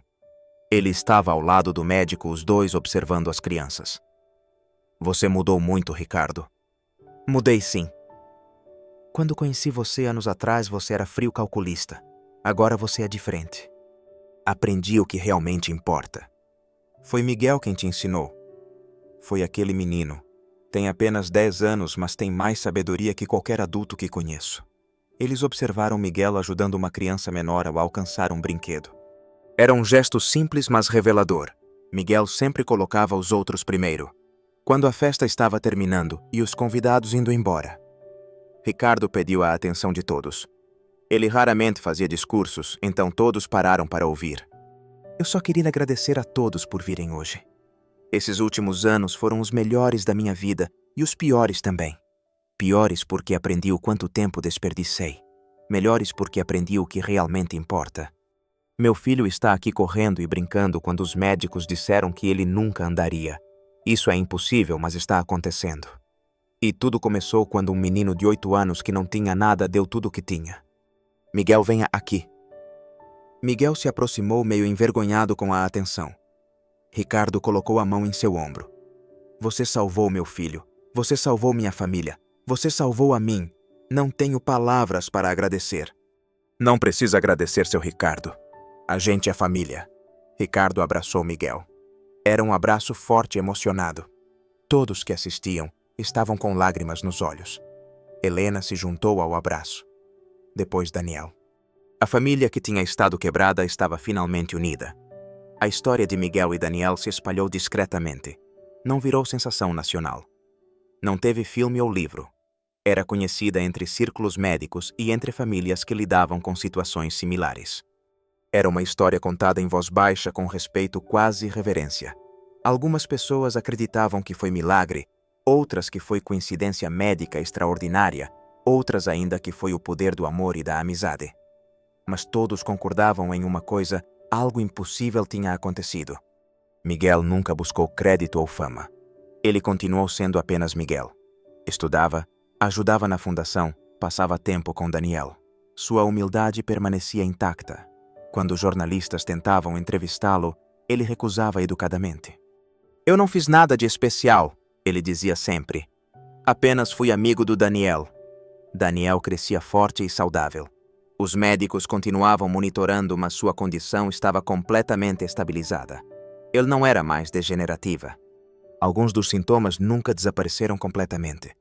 Ele estava ao lado do médico, os dois observando as crianças. Você mudou muito, Ricardo. Mudei, sim. Quando conheci você anos atrás, você era frio calculista. Agora você é diferente. Aprendi o que realmente importa. Foi Miguel quem te ensinou. Foi aquele menino. Tem apenas 10 anos, mas tem mais sabedoria que qualquer adulto que conheço. Eles observaram Miguel ajudando uma criança menor a alcançar um brinquedo. Era um gesto simples, mas revelador. Miguel sempre colocava os outros primeiro. Quando a festa estava terminando e os convidados indo embora, Ricardo pediu a atenção de todos. Ele raramente fazia discursos, então todos pararam para ouvir. Eu só queria agradecer a todos por virem hoje. Esses últimos anos foram os melhores da minha vida e os piores também. Piores porque aprendi o quanto tempo desperdicei. Melhores porque aprendi o que realmente importa. Meu filho está aqui correndo e brincando quando os médicos disseram que ele nunca andaria. Isso é impossível, mas está acontecendo. E tudo começou quando um menino de 8 anos que não tinha nada deu tudo o que tinha. Miguel, venha aqui. Miguel se aproximou meio envergonhado com a atenção. Ricardo colocou a mão em seu ombro. Você salvou meu filho. Você salvou minha família. Você salvou a mim. Não tenho palavras para agradecer. Não precisa agradecer, seu Ricardo. A gente é família. Ricardo abraçou Miguel. Era um abraço forte e emocionado. Todos que assistiam estavam com lágrimas nos olhos. Helena se juntou ao abraço. depois Daniel. A família que tinha estado quebrada estava finalmente unida. A história de Miguel e Daniel se espalhou discretamente. Não virou sensação nacional. Não teve filme ou livro. Era conhecida entre círculos médicos e entre famílias que lidavam com situações similares. Era uma história contada em voz baixa com respeito quase reverência. Algumas pessoas acreditavam que foi milagre, outras que foi coincidência médica extraordinária, outras ainda que foi o poder do amor e da amizade. Mas todos concordavam em uma coisa: algo impossível tinha acontecido. Miguel nunca buscou crédito ou fama. Ele continuou sendo apenas Miguel. Estudava, ajudava na fundação, passava tempo com Daniel. Sua humildade permanecia intacta. Quando jornalistas tentavam entrevistá-lo, ele recusava educadamente. "Eu não fiz nada de especial", ele dizia sempre. "Apenas fui amigo do Daniel." Daniel crescia forte e saudável. Os médicos continuavam monitorando, mas sua condição estava completamente estabilizada. Ele não era mais degenerativa. Alguns dos sintomas nunca desapareceram completamente.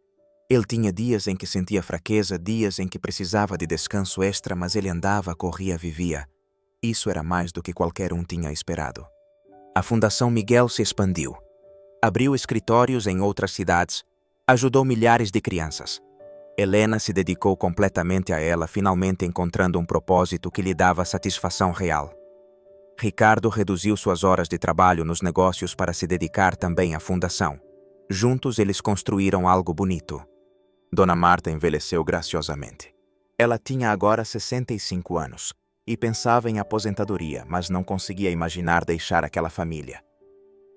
Ele tinha dias em que sentia fraqueza, dias em que precisava de descanso extra, mas ele andava, corria, vivia. Isso era mais do que qualquer um tinha esperado. A Fundação Miguel se expandiu. Abriu escritórios em outras cidades, ajudou milhares de crianças. Helena se dedicou completamente a ela, finalmente encontrando um propósito que lhe dava satisfação real. Ricardo reduziu suas horas de trabalho nos negócios para se dedicar também à fundação. Juntos eles construíram algo bonito. Dona Marta envelheceu graciosamente. Ela tinha agora 65 anos e pensava em aposentadoria, mas não conseguia imaginar deixar aquela família.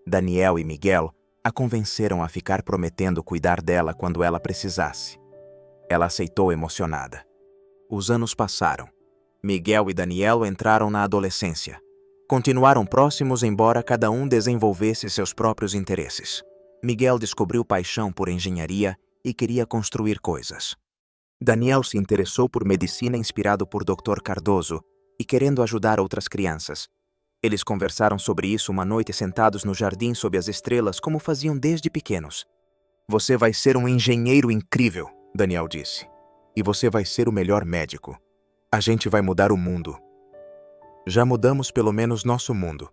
Daniel e Miguel a convenceram a ficar prometendo cuidar dela quando ela precisasse. Ela aceitou emocionada. Os anos passaram. Miguel e Daniel entraram na adolescência. Continuaram próximos, embora cada um desenvolvesse seus próprios interesses. Miguel descobriu paixão por engenharia e queria construir coisas. Daniel se interessou por medicina, inspirado por Dr. Cardoso e querendo ajudar outras crianças. Eles conversaram sobre isso uma noite sentados no jardim sob as estrelas, como faziam desde pequenos. "Você vai ser um engenheiro incrível", Daniel disse. "E você vai ser o melhor médico. A gente vai mudar o mundo." "Já mudamos pelo menos nosso mundo."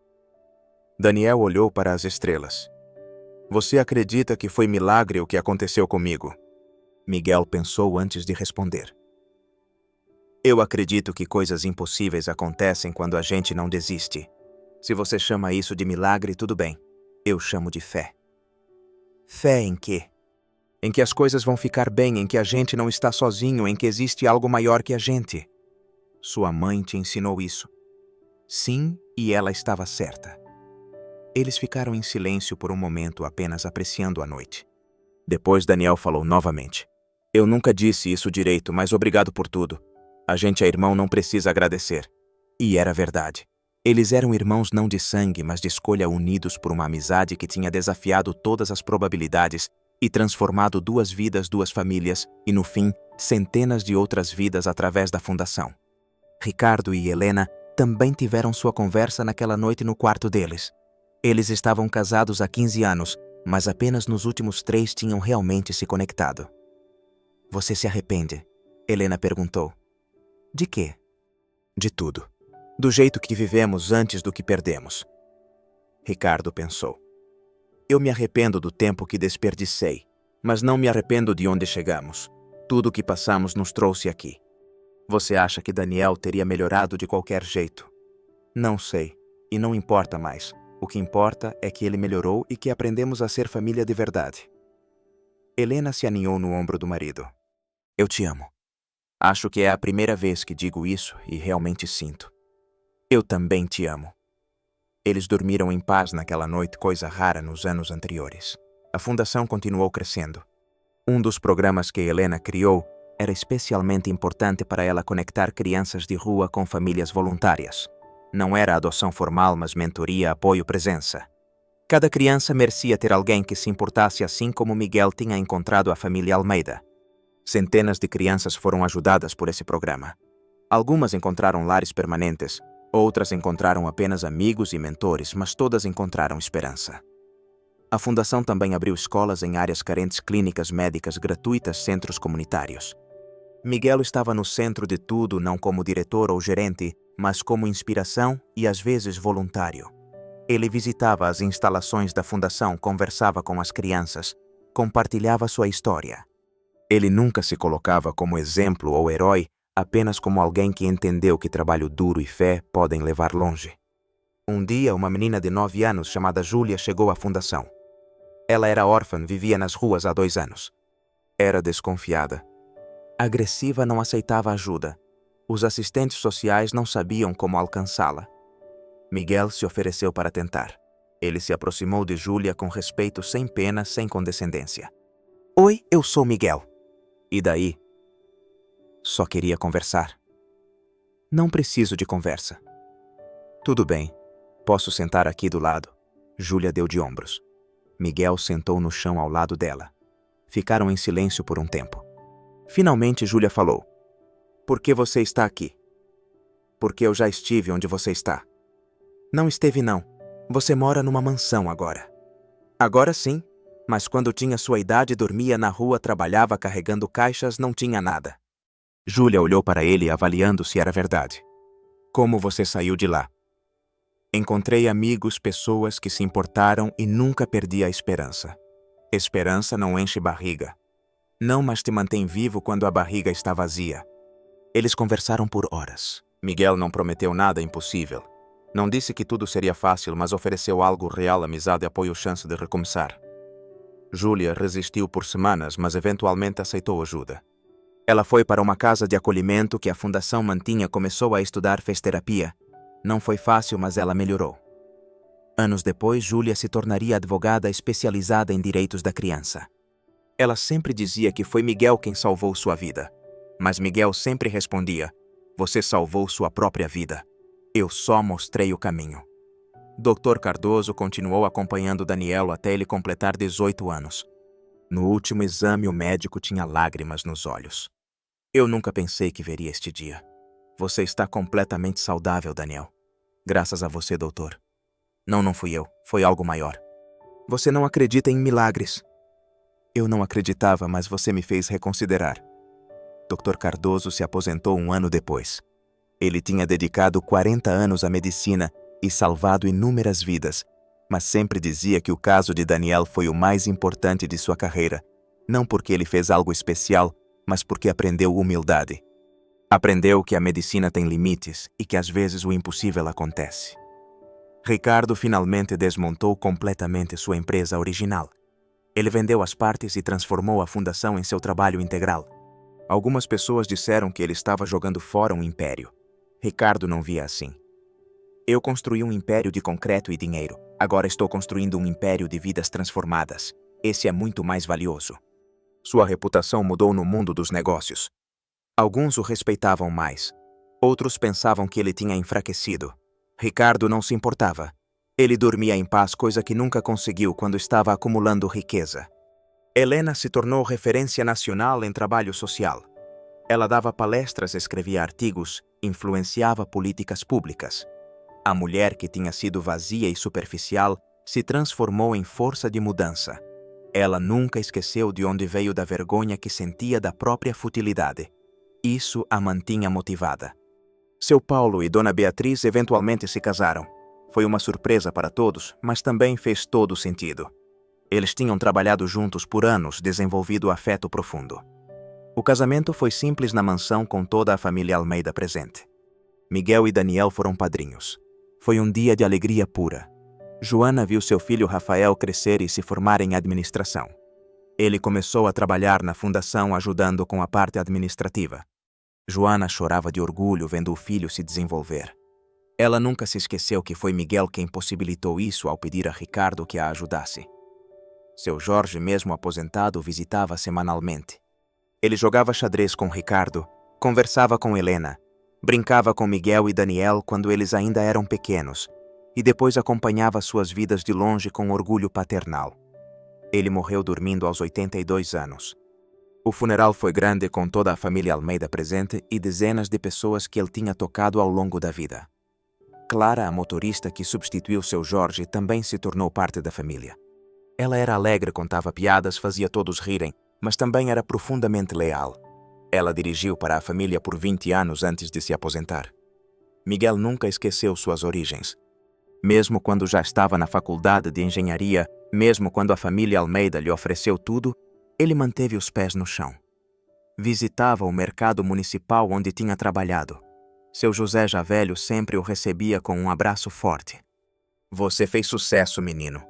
Daniel olhou para as estrelas. "Você acredita que foi milagre o que aconteceu comigo?" Miguel pensou antes de responder. "Eu acredito que coisas impossíveis acontecem quando a gente não desiste. Se você chama isso de milagre, tudo bem. Eu chamo de fé." "Fé em quê?" "Em que as coisas vão ficar bem, em que a gente não está sozinho, em que existe algo maior que a gente." "Sua mãe te ensinou isso?" "Sim, e ela estava certa." Eles ficaram em silêncio por um momento, apenas apreciando a noite. Depois Daniel falou novamente. "Eu nunca disse isso direito, mas obrigado por tudo. A gente é irmão, não precisa agradecer." E era verdade. Eles eram irmãos não de sangue, mas de escolha, unidos por uma amizade que tinha desafiado todas as probabilidades e transformado 2 vidas, 2 famílias e, no fim, centenas de outras vidas através da fundação. Ricardo e Helena também tiveram sua conversa naquela noite no quarto deles. Eles estavam casados há 15 anos, mas apenas nos últimos 3 tinham realmente se conectado. "Você se arrepende?" Helena perguntou. "De quê?" "De tudo. Do jeito que vivemos antes do que perdemos." Ricardo pensou. "Eu me arrependo do tempo que desperdicei, mas não me arrependo de onde chegamos. Tudo o que passamos nos trouxe aqui." "Você acha que Daniel teria melhorado de qualquer jeito?" "Não sei, e não importa mais. O que importa é que ele melhorou e que aprendemos a ser família de verdade." Helena se aninhou no ombro do marido. "Eu te amo. Acho que é a primeira vez que digo isso e realmente sinto." "Eu também te amo." Eles dormiram em paz naquela noite, coisa rara nos anos anteriores. A fundação continuou crescendo. Um dos programas que Helena criou era especialmente importante para ela conectar crianças de rua com famílias voluntárias. Não era adoção formal, mas mentoria, apoio, presença. Cada criança merecia ter alguém que se importasse, assim como Miguel tinha encontrado a família Almeida. Centenas de crianças foram ajudadas por esse programa. Algumas encontraram lares permanentes, outras encontraram apenas amigos e mentores, mas todas encontraram esperança. A fundação também abriu escolas em áreas carentes, clínicas médicas gratuitas, centros comunitários. Miguel estava no centro de tudo, não como diretor ou gerente, mas como inspiração e às vezes voluntário. Ele visitava as instalações da fundação, conversava com as crianças, compartilhava sua história. Ele nunca se colocava como exemplo ou herói, apenas como alguém que entendeu que trabalho duro e fé podem levar longe. Um dia, uma menina de 9 anos chamada Júlia chegou à fundação. Ela era órfã, vivia nas ruas há 2 anos. Era desconfiada. Agressiva, não aceitava ajuda. Os assistentes sociais não sabiam como alcançá-la. Miguel se ofereceu para tentar. Ele se aproximou de Júlia com respeito, sem pena, sem condescendência. Oi, eu sou Miguel. E daí? Só queria conversar. Não preciso de conversa. Tudo bem, posso sentar aqui do lado. Júlia deu de ombros. Miguel sentou no chão ao lado dela. Ficaram em silêncio por um tempo. Finalmente, Júlia falou. Por que você está aqui? Porque eu já estive onde você está. Não esteve não. Você mora numa mansão agora. Agora sim, mas quando tinha sua idade dormia na rua, trabalhava carregando caixas, não tinha nada. Júlia olhou para ele avaliando se era verdade. Como você saiu de lá? Encontrei amigos, pessoas que se importaram e nunca perdi a esperança. Esperança não enche barriga. Não, mas te mantém vivo quando a barriga está vazia. Eles conversaram por horas. Miguel não prometeu nada impossível. Não disse que tudo seria fácil, mas ofereceu algo real, amizade, apoio, chance de recomeçar. Júlia resistiu por semanas, mas eventualmente aceitou ajuda. Ela foi para uma casa de acolhimento que a fundação mantinha, começou a estudar, fez terapia. Não foi fácil, mas ela melhorou. Anos depois, Júlia se tornaria advogada especializada em direitos da criança. Ela sempre dizia que foi Miguel quem salvou sua vida. Mas Miguel sempre respondia, você salvou sua própria vida. Eu só mostrei o caminho. Dr. Cardoso continuou acompanhando Daniel até ele completar 18 anos. No último exame, o médico tinha lágrimas nos olhos. Eu nunca pensei que veria este dia. Você está completamente saudável, Daniel. Graças a você, doutor. Não fui eu. Foi algo maior. Você não acredita em milagres. Eu não acreditava, mas você me fez reconsiderar. Dr. Cardoso se aposentou 1 ano depois. Ele tinha dedicado 40 anos à medicina e salvado inúmeras vidas, mas sempre dizia que o caso de Daniel foi o mais importante de sua carreira, não porque ele fez algo especial, mas porque aprendeu humildade. Aprendeu que a medicina tem limites e que às vezes o impossível acontece. Ricardo finalmente desmontou completamente sua empresa original. Ele vendeu as partes e transformou a fundação em seu trabalho integral. Algumas pessoas disseram que ele estava jogando fora um império. Ricardo não via assim. Eu construí um império de concreto e dinheiro. Agora estou construindo um império de vidas transformadas. Esse é muito mais valioso. Sua reputação mudou no mundo dos negócios. Alguns o respeitavam mais. Outros pensavam que ele tinha enfraquecido. Ricardo não se importava. Ele dormia em paz, coisa que nunca conseguiu quando estava acumulando riqueza. Helena se tornou referência nacional em trabalho social. Ela dava palestras, escrevia artigos, influenciava políticas públicas. A mulher que tinha sido vazia e superficial se transformou em força de mudança. Ela nunca esqueceu de onde veio, da vergonha que sentia da própria futilidade. Isso a mantinha motivada. Seu Paulo e Dona Beatriz eventualmente se casaram. Foi uma surpresa para todos, mas também fez todo sentido. Eles tinham trabalhado juntos por anos, desenvolvido afeto profundo. O casamento foi simples na mansão, com toda a família Almeida presente. Miguel e Daniel foram padrinhos. Foi um dia de alegria pura. Joana viu seu filho Rafael crescer e se formar em administração. Ele começou a trabalhar na fundação, ajudando com a parte administrativa. Joana chorava de orgulho vendo o filho se desenvolver. Ela nunca se esqueceu que foi Miguel quem possibilitou isso ao pedir a Ricardo que a ajudasse. Seu Jorge, mesmo aposentado, visitava semanalmente. Ele jogava xadrez com Ricardo, conversava com Helena, brincava com Miguel e Daniel quando eles ainda eram pequenos, e depois acompanhava suas vidas de longe com orgulho paternal. Ele morreu dormindo aos 82 anos. O funeral foi grande, com toda a família Almeida presente e dezenas de pessoas que ele tinha tocado ao longo da vida. Clara, a motorista que substituiu seu Jorge, também se tornou parte da família. Ela era alegre, contava piadas, fazia todos rirem, mas também era profundamente leal. Ela dirigiu para a família por 20 anos antes de se aposentar. Miguel nunca esqueceu suas origens. Mesmo quando já estava na faculdade de engenharia, mesmo quando a família Almeida lhe ofereceu tudo, ele manteve os pés no chão. Visitava o mercado municipal onde tinha trabalhado. Seu José já velho sempre o recebia com um abraço forte. Você fez sucesso, menino.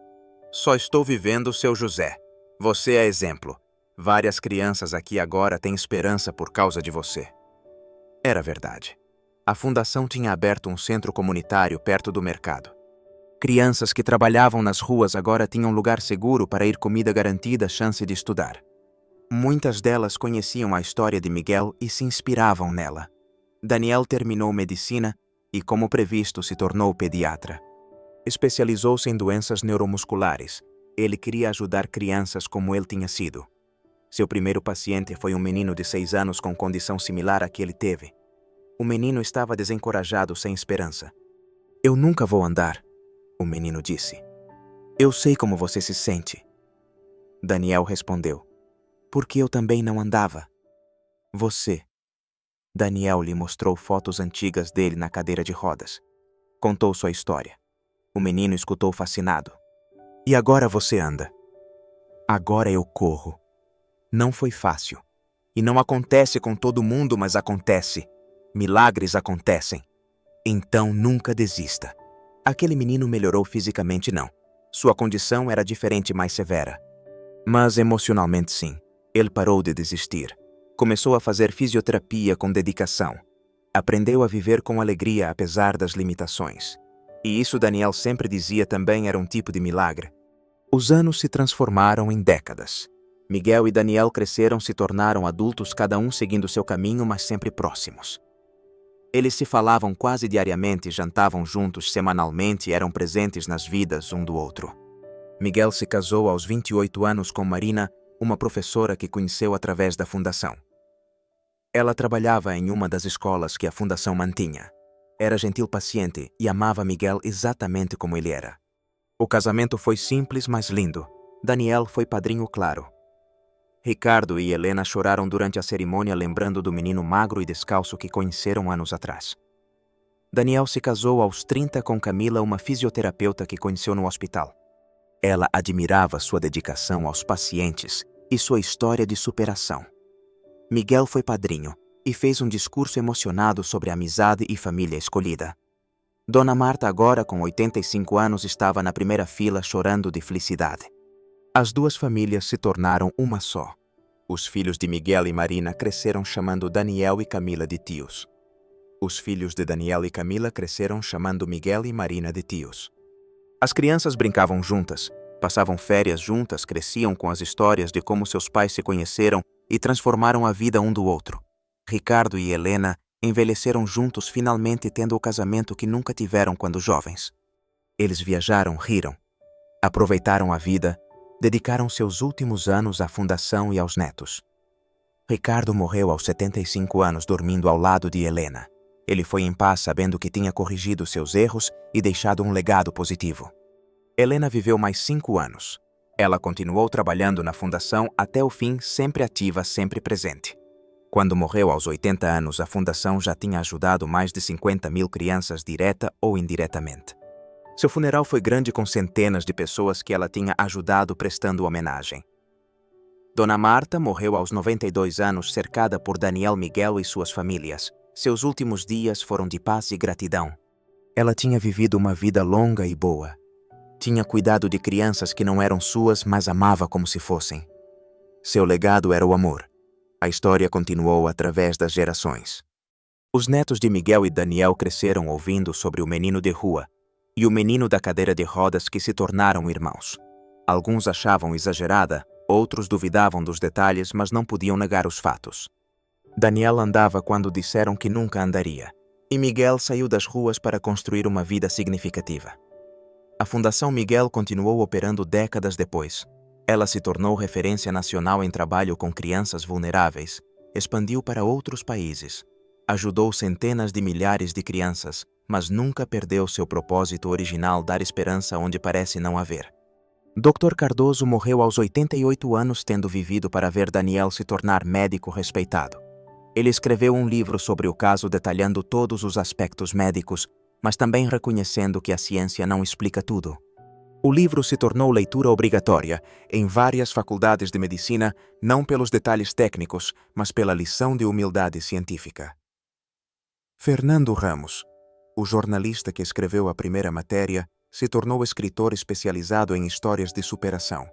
Só estou vivendo seu José. Você é exemplo. Várias crianças aqui agora têm esperança por causa de você. Era verdade. A fundação tinha aberto um centro comunitário perto do mercado. Crianças que trabalhavam nas ruas agora tinham lugar seguro para ir, comida garantida, chance de estudar. Muitas delas conheciam a história de Miguel e se inspiravam nela. Daniel terminou medicina e, como previsto, se tornou pediatra. Especializou-se em doenças neuromusculares. Ele queria ajudar crianças como ele tinha sido. Seu primeiro paciente foi um menino de 6 anos com condição similar à que ele teve. O menino estava desencorajado, sem esperança. Eu nunca vou andar, o menino disse. Eu sei como você se sente. Daniel respondeu. Porque eu também não andava. Você. Daniel lhe mostrou fotos antigas dele na cadeira de rodas. Contou sua história. O menino escutou fascinado. E agora você anda. Agora eu corro. Não foi fácil. E não acontece com todo mundo, mas acontece. Milagres acontecem. Então nunca desista. Aquele menino melhorou fisicamente, não. Sua condição era diferente e mais severa. Mas emocionalmente, sim. Ele parou de desistir. Começou a fazer fisioterapia com dedicação. Aprendeu a viver com alegria apesar das limitações. E isso Daniel sempre dizia também era um tipo de milagre. Os anos se transformaram em décadas. Miguel e Daniel cresceram, se tornaram adultos, cada um seguindo seu caminho, mas sempre próximos. Eles se falavam quase diariamente, jantavam juntos semanalmente e eram presentes nas vidas um do outro. Miguel se casou aos 28 anos com Marina, uma professora que conheceu através da fundação. Ela trabalhava em uma das escolas que a fundação mantinha. Era gentil, paciente e amava Miguel exatamente como ele era. O casamento foi simples, mas lindo. Daniel foi padrinho claro. Ricardo e Helena choraram durante a cerimônia, lembrando do menino magro e descalço que conheceram anos atrás. Daniel se casou aos 30 com Camila, uma fisioterapeuta que conheceu no hospital. Ela admirava sua dedicação aos pacientes e sua história de superação. Miguel foi padrinho e fez um discurso emocionado sobre a amizade e família escolhida. Dona Marta, agora com 85 anos, estava na primeira fila chorando de felicidade. As duas famílias se tornaram uma só. Os filhos de Miguel e Marina cresceram chamando Daniel e Camila de tios. Os filhos de Daniel e Camila cresceram chamando Miguel e Marina de tios. As crianças brincavam juntas, passavam férias juntas, cresciam com as histórias de como seus pais se conheceram e transformaram a vida um do outro. Ricardo e Helena envelheceram juntos, finalmente tendo o casamento que nunca tiveram quando jovens. Eles viajaram, riram, aproveitaram a vida, dedicaram seus últimos anos à fundação e aos netos. Ricardo morreu aos 75 anos dormindo ao lado de Helena. Ele foi em paz sabendo que tinha corrigido seus erros e deixado um legado positivo. Helena viveu mais 5 anos. Ela continuou trabalhando na fundação até o fim, sempre ativa, sempre presente. Quando morreu aos 80 anos, a fundação já tinha ajudado mais de 50.000 crianças direta ou indiretamente. Seu funeral foi grande, com centenas de pessoas que ela tinha ajudado prestando homenagem. Dona Marta morreu aos 92 anos, cercada por Daniel, Miguel e suas famílias. Seus últimos dias foram de paz e gratidão. Ela tinha vivido uma vida longa e boa. Tinha cuidado de crianças que não eram suas, mas amava como se fossem. Seu legado era o amor. A história continuou através das gerações. Os netos de Miguel e Daniel cresceram ouvindo sobre o menino de rua e o menino da cadeira de rodas, que se tornaram irmãos. Alguns achavam exagerada, outros duvidavam dos detalhes, mas não podiam negar os fatos. Daniel andava quando disseram que nunca andaria, e Miguel saiu das ruas para construir uma vida significativa. A Fundação Miguel continuou operando décadas depois. Ela se tornou referência nacional em trabalho com crianças vulneráveis, expandiu para outros países, ajudou centenas de milhares de crianças, mas nunca perdeu seu propósito original: dar esperança onde parece não haver. Dr. Cardoso morreu aos 88 anos, tendo vivido para ver Daniel se tornar médico respeitado. Ele escreveu um livro sobre o caso detalhando todos os aspectos médicos, mas também reconhecendo que a ciência não explica tudo. O livro se tornou leitura obrigatória em várias faculdades de medicina, não pelos detalhes técnicos, mas pela lição de humildade científica. Fernando Ramos, o jornalista que escreveu a primeira matéria, se tornou escritor especializado em histórias de superação.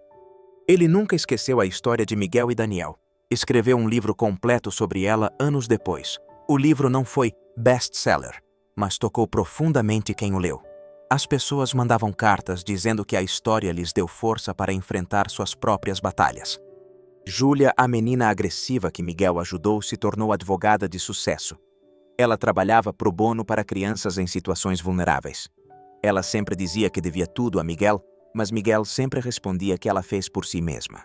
Ele nunca esqueceu a história de Miguel e Daniel. Escreveu um livro completo sobre ela anos depois. O livro não foi best-seller, mas tocou profundamente quem o leu. As pessoas mandavam cartas dizendo que a história lhes deu força para enfrentar suas próprias batalhas. Júlia, a menina agressiva que Miguel ajudou, se tornou advogada de sucesso. Ela trabalhava pro bono para crianças em situações vulneráveis. Ela sempre dizia que devia tudo a Miguel, mas Miguel sempre respondia que ela fez por si mesma.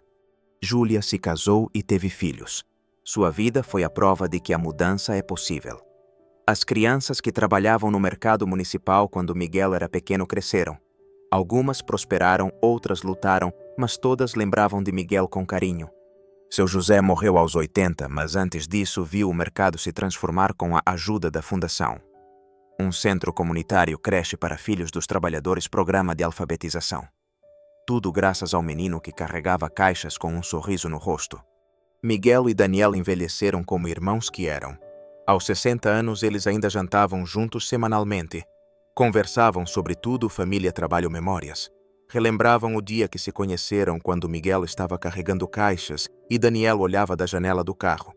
Júlia se casou e teve filhos. Sua vida foi a prova de que a mudança é possível. As crianças que trabalhavam no mercado municipal quando Miguel era pequeno cresceram. Algumas prosperaram, outras lutaram, mas todas lembravam de Miguel com carinho. Seu José morreu aos 80, mas antes disso viu o mercado se transformar com a ajuda da fundação. Um centro comunitário, creche para filhos dos trabalhadores, programa de alfabetização. Tudo graças ao menino que carregava caixas com um sorriso no rosto. Miguel e Daniel envelheceram como irmãos que eram. Aos 60 anos, eles ainda jantavam juntos semanalmente. Conversavam sobre tudo, família, trabalho, memórias. Relembravam o dia que se conheceram quando Miguel estava carregando caixas e Daniel olhava da janela do carro.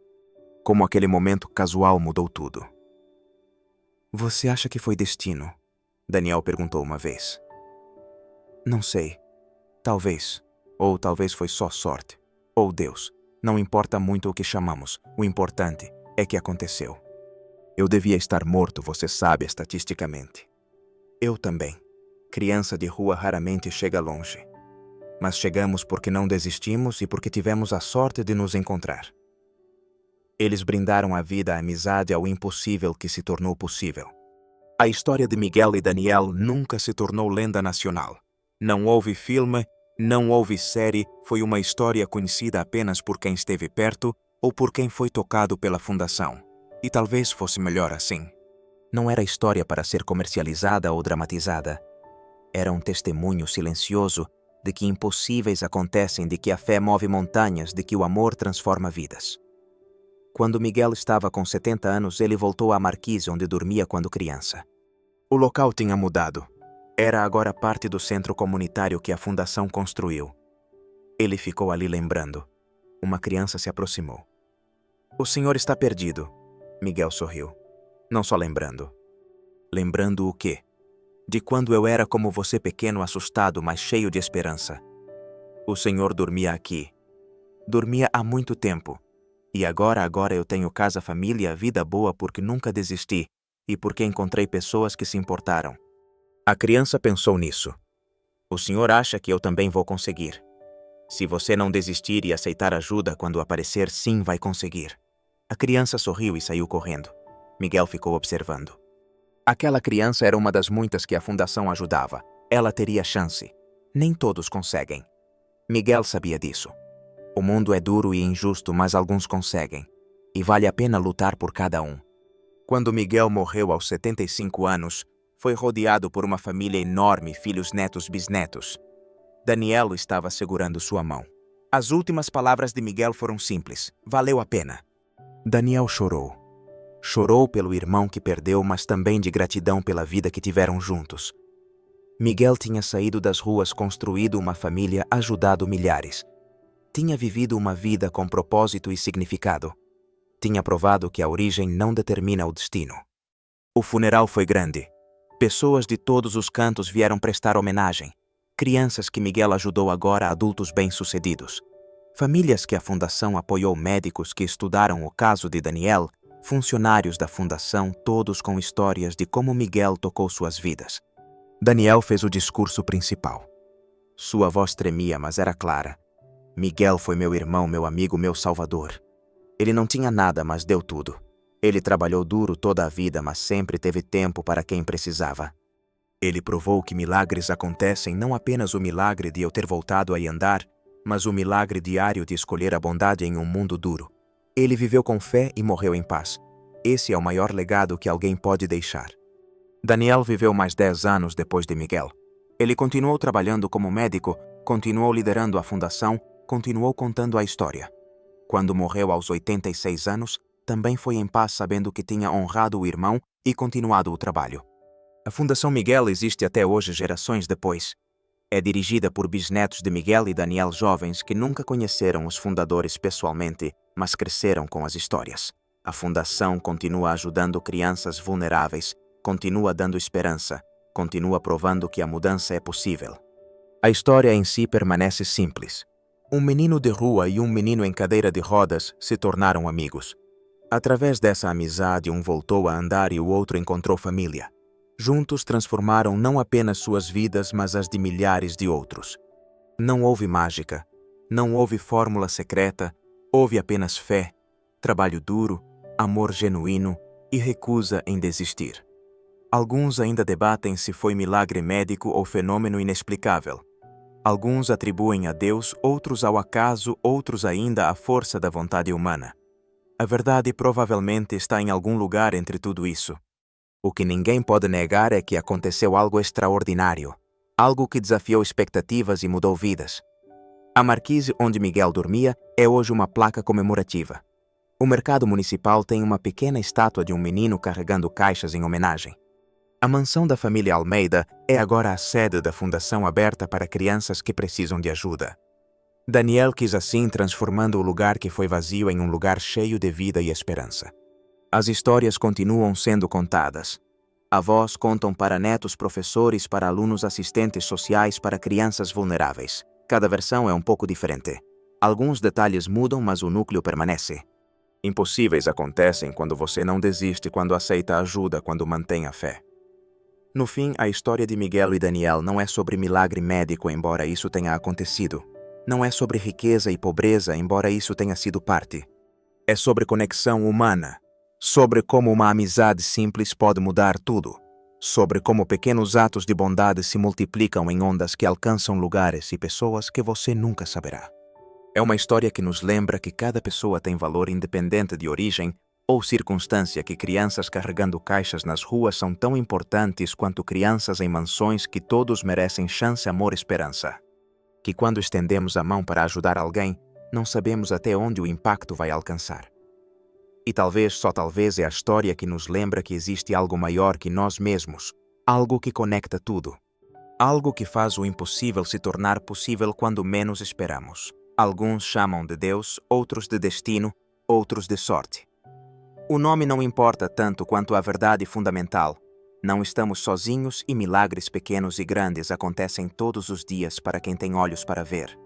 Como aquele momento casual mudou tudo. Você acha que foi destino? Daniel perguntou uma vez. Não sei. Talvez. Ou talvez foi só sorte. Ou Deus. Não importa muito o que chamamos. O importante é que aconteceu. Eu devia estar morto, você sabe, estatisticamente. Eu também. Criança de rua raramente chega longe. Mas chegamos porque não desistimos e porque tivemos a sorte de nos encontrar. Eles brindaram a vida, a amizade, ao impossível que se tornou possível. A história de Miguel e Daniel nunca se tornou lenda nacional. Não houve filme, não houve série, foi uma história conhecida apenas por quem esteve perto ou por quem foi tocado pela fundação. E talvez fosse melhor assim. Não era história para ser comercializada ou dramatizada. Era um testemunho silencioso de que impossíveis acontecem, de que a fé move montanhas, de que o amor transforma vidas. Quando Miguel estava com 70 anos, ele voltou à marquise onde dormia quando criança. O local tinha mudado. Era agora parte do centro comunitário que a fundação construiu. Ele ficou ali lembrando. Uma criança se aproximou. O senhor está perdido. Miguel sorriu. Não só lembrando. Lembrando o quê? De quando eu era como você, pequeno, assustado, mas cheio de esperança. O senhor dormia aqui. Dormia há muito tempo. E agora eu tenho casa, família, vida boa porque nunca desisti e porque encontrei pessoas que se importaram. A criança pensou nisso. O senhor acha que eu também vou conseguir? Se você não desistir e aceitar ajuda quando aparecer, sim, vai conseguir. A criança sorriu e saiu correndo. Miguel ficou observando. Aquela criança era uma das muitas que a fundação ajudava. Ela teria chance. Nem todos conseguem. Miguel sabia disso. O mundo é duro e injusto, mas alguns conseguem. E vale a pena lutar por cada um. Quando Miguel morreu aos 75 anos, foi rodeado por uma família enorme, filhos, netos, bisnetos. Daniel estava segurando sua mão. As últimas palavras de Miguel foram simples. Valeu a pena. Daniel chorou. Chorou pelo irmão que perdeu, mas também de gratidão pela vida que tiveram juntos. Miguel tinha saído das ruas, construído uma família, ajudado milhares. Tinha vivido uma vida com propósito e significado. Tinha provado que a origem não determina o destino. O funeral foi grande. Pessoas de todos os cantos vieram prestar homenagem. Crianças que Miguel ajudou, agora adultos bem-sucedidos. Famílias que a fundação apoiou, médicos que estudaram o caso de Daniel, funcionários da fundação, todos com histórias de como Miguel tocou suas vidas. Daniel fez o discurso principal. Sua voz tremia, mas era clara. Miguel foi meu irmão, meu amigo, meu salvador. Ele não tinha nada, mas deu tudo. Ele trabalhou duro toda a vida, mas sempre teve tempo para quem precisava. Ele provou que milagres acontecem, não apenas o milagre de eu ter voltado a andar, mas o milagre diário de escolher a bondade em um mundo duro. Ele viveu com fé e morreu em paz. Esse é o maior legado que alguém pode deixar. Daniel viveu mais 10 anos depois de Miguel. Ele continuou trabalhando como médico, continuou liderando a fundação, continuou contando a história. Quando morreu aos 86 anos, também foi em paz sabendo que tinha honrado o irmão e continuado o trabalho. A Fundação Miguel existe até hoje, gerações depois. É dirigida por bisnetos de Miguel e Daniel jovens que nunca conheceram os fundadores pessoalmente, mas cresceram com as histórias. A fundação continua ajudando crianças vulneráveis, continua dando esperança, continua provando que a mudança é possível. A história em si permanece simples. Um menino de rua e um menino em cadeira de rodas se tornaram amigos. Através dessa amizade, um voltou a andar e o outro encontrou família. Juntos transformaram não apenas suas vidas, mas as de milhares de outros. Não houve mágica, não houve fórmula secreta, houve apenas fé, trabalho duro, amor genuíno e recusa em desistir. Alguns ainda debatem se foi milagre médico ou fenômeno inexplicável. Alguns atribuem a Deus, outros ao acaso, outros ainda à força da vontade humana. A verdade provavelmente está em algum lugar entre tudo isso. O que ninguém pode negar é que aconteceu algo extraordinário, algo que desafiou expectativas e mudou vidas. A marquise onde Miguel dormia é hoje uma placa comemorativa. O mercado municipal tem uma pequena estátua de um menino carregando caixas em homenagem. A mansão da família Almeida é agora a sede da fundação aberta para crianças que precisam de ajuda. Daniel quis assim transformando o lugar que foi vazio em um lugar cheio de vida e esperança. As histórias continuam sendo contadas. Avós contam para netos, professores, para alunos, assistentes sociais, para crianças vulneráveis. Cada versão é um pouco diferente. Alguns detalhes mudam, mas o núcleo permanece. Impossíveis acontecem quando você não desiste, quando aceita ajuda, quando mantém a fé. No fim, a história de Miguel e Daniel não é sobre milagre médico, embora isso tenha acontecido. Não é sobre riqueza e pobreza, embora isso tenha sido parte. É sobre conexão humana. Sobre como uma amizade simples pode mudar tudo. Sobre como pequenos atos de bondade se multiplicam em ondas que alcançam lugares e pessoas que você nunca saberá. É uma história que nos lembra que cada pessoa tem valor independente de origem ou circunstância, que crianças carregando caixas nas ruas são tão importantes quanto crianças em mansões, que todos merecem chance, amor e esperança. Que quando estendemos a mão para ajudar alguém, não sabemos até onde o impacto vai alcançar. E talvez, só talvez, é a história que nos lembra que existe algo maior que nós mesmos, algo que conecta tudo. Algo que faz o impossível se tornar possível quando menos esperamos. Alguns chamam de Deus, outros de destino, outros de sorte. O nome não importa tanto quanto a verdade fundamental. Não estamos sozinhos e milagres pequenos e grandes acontecem todos os dias para quem tem olhos para ver.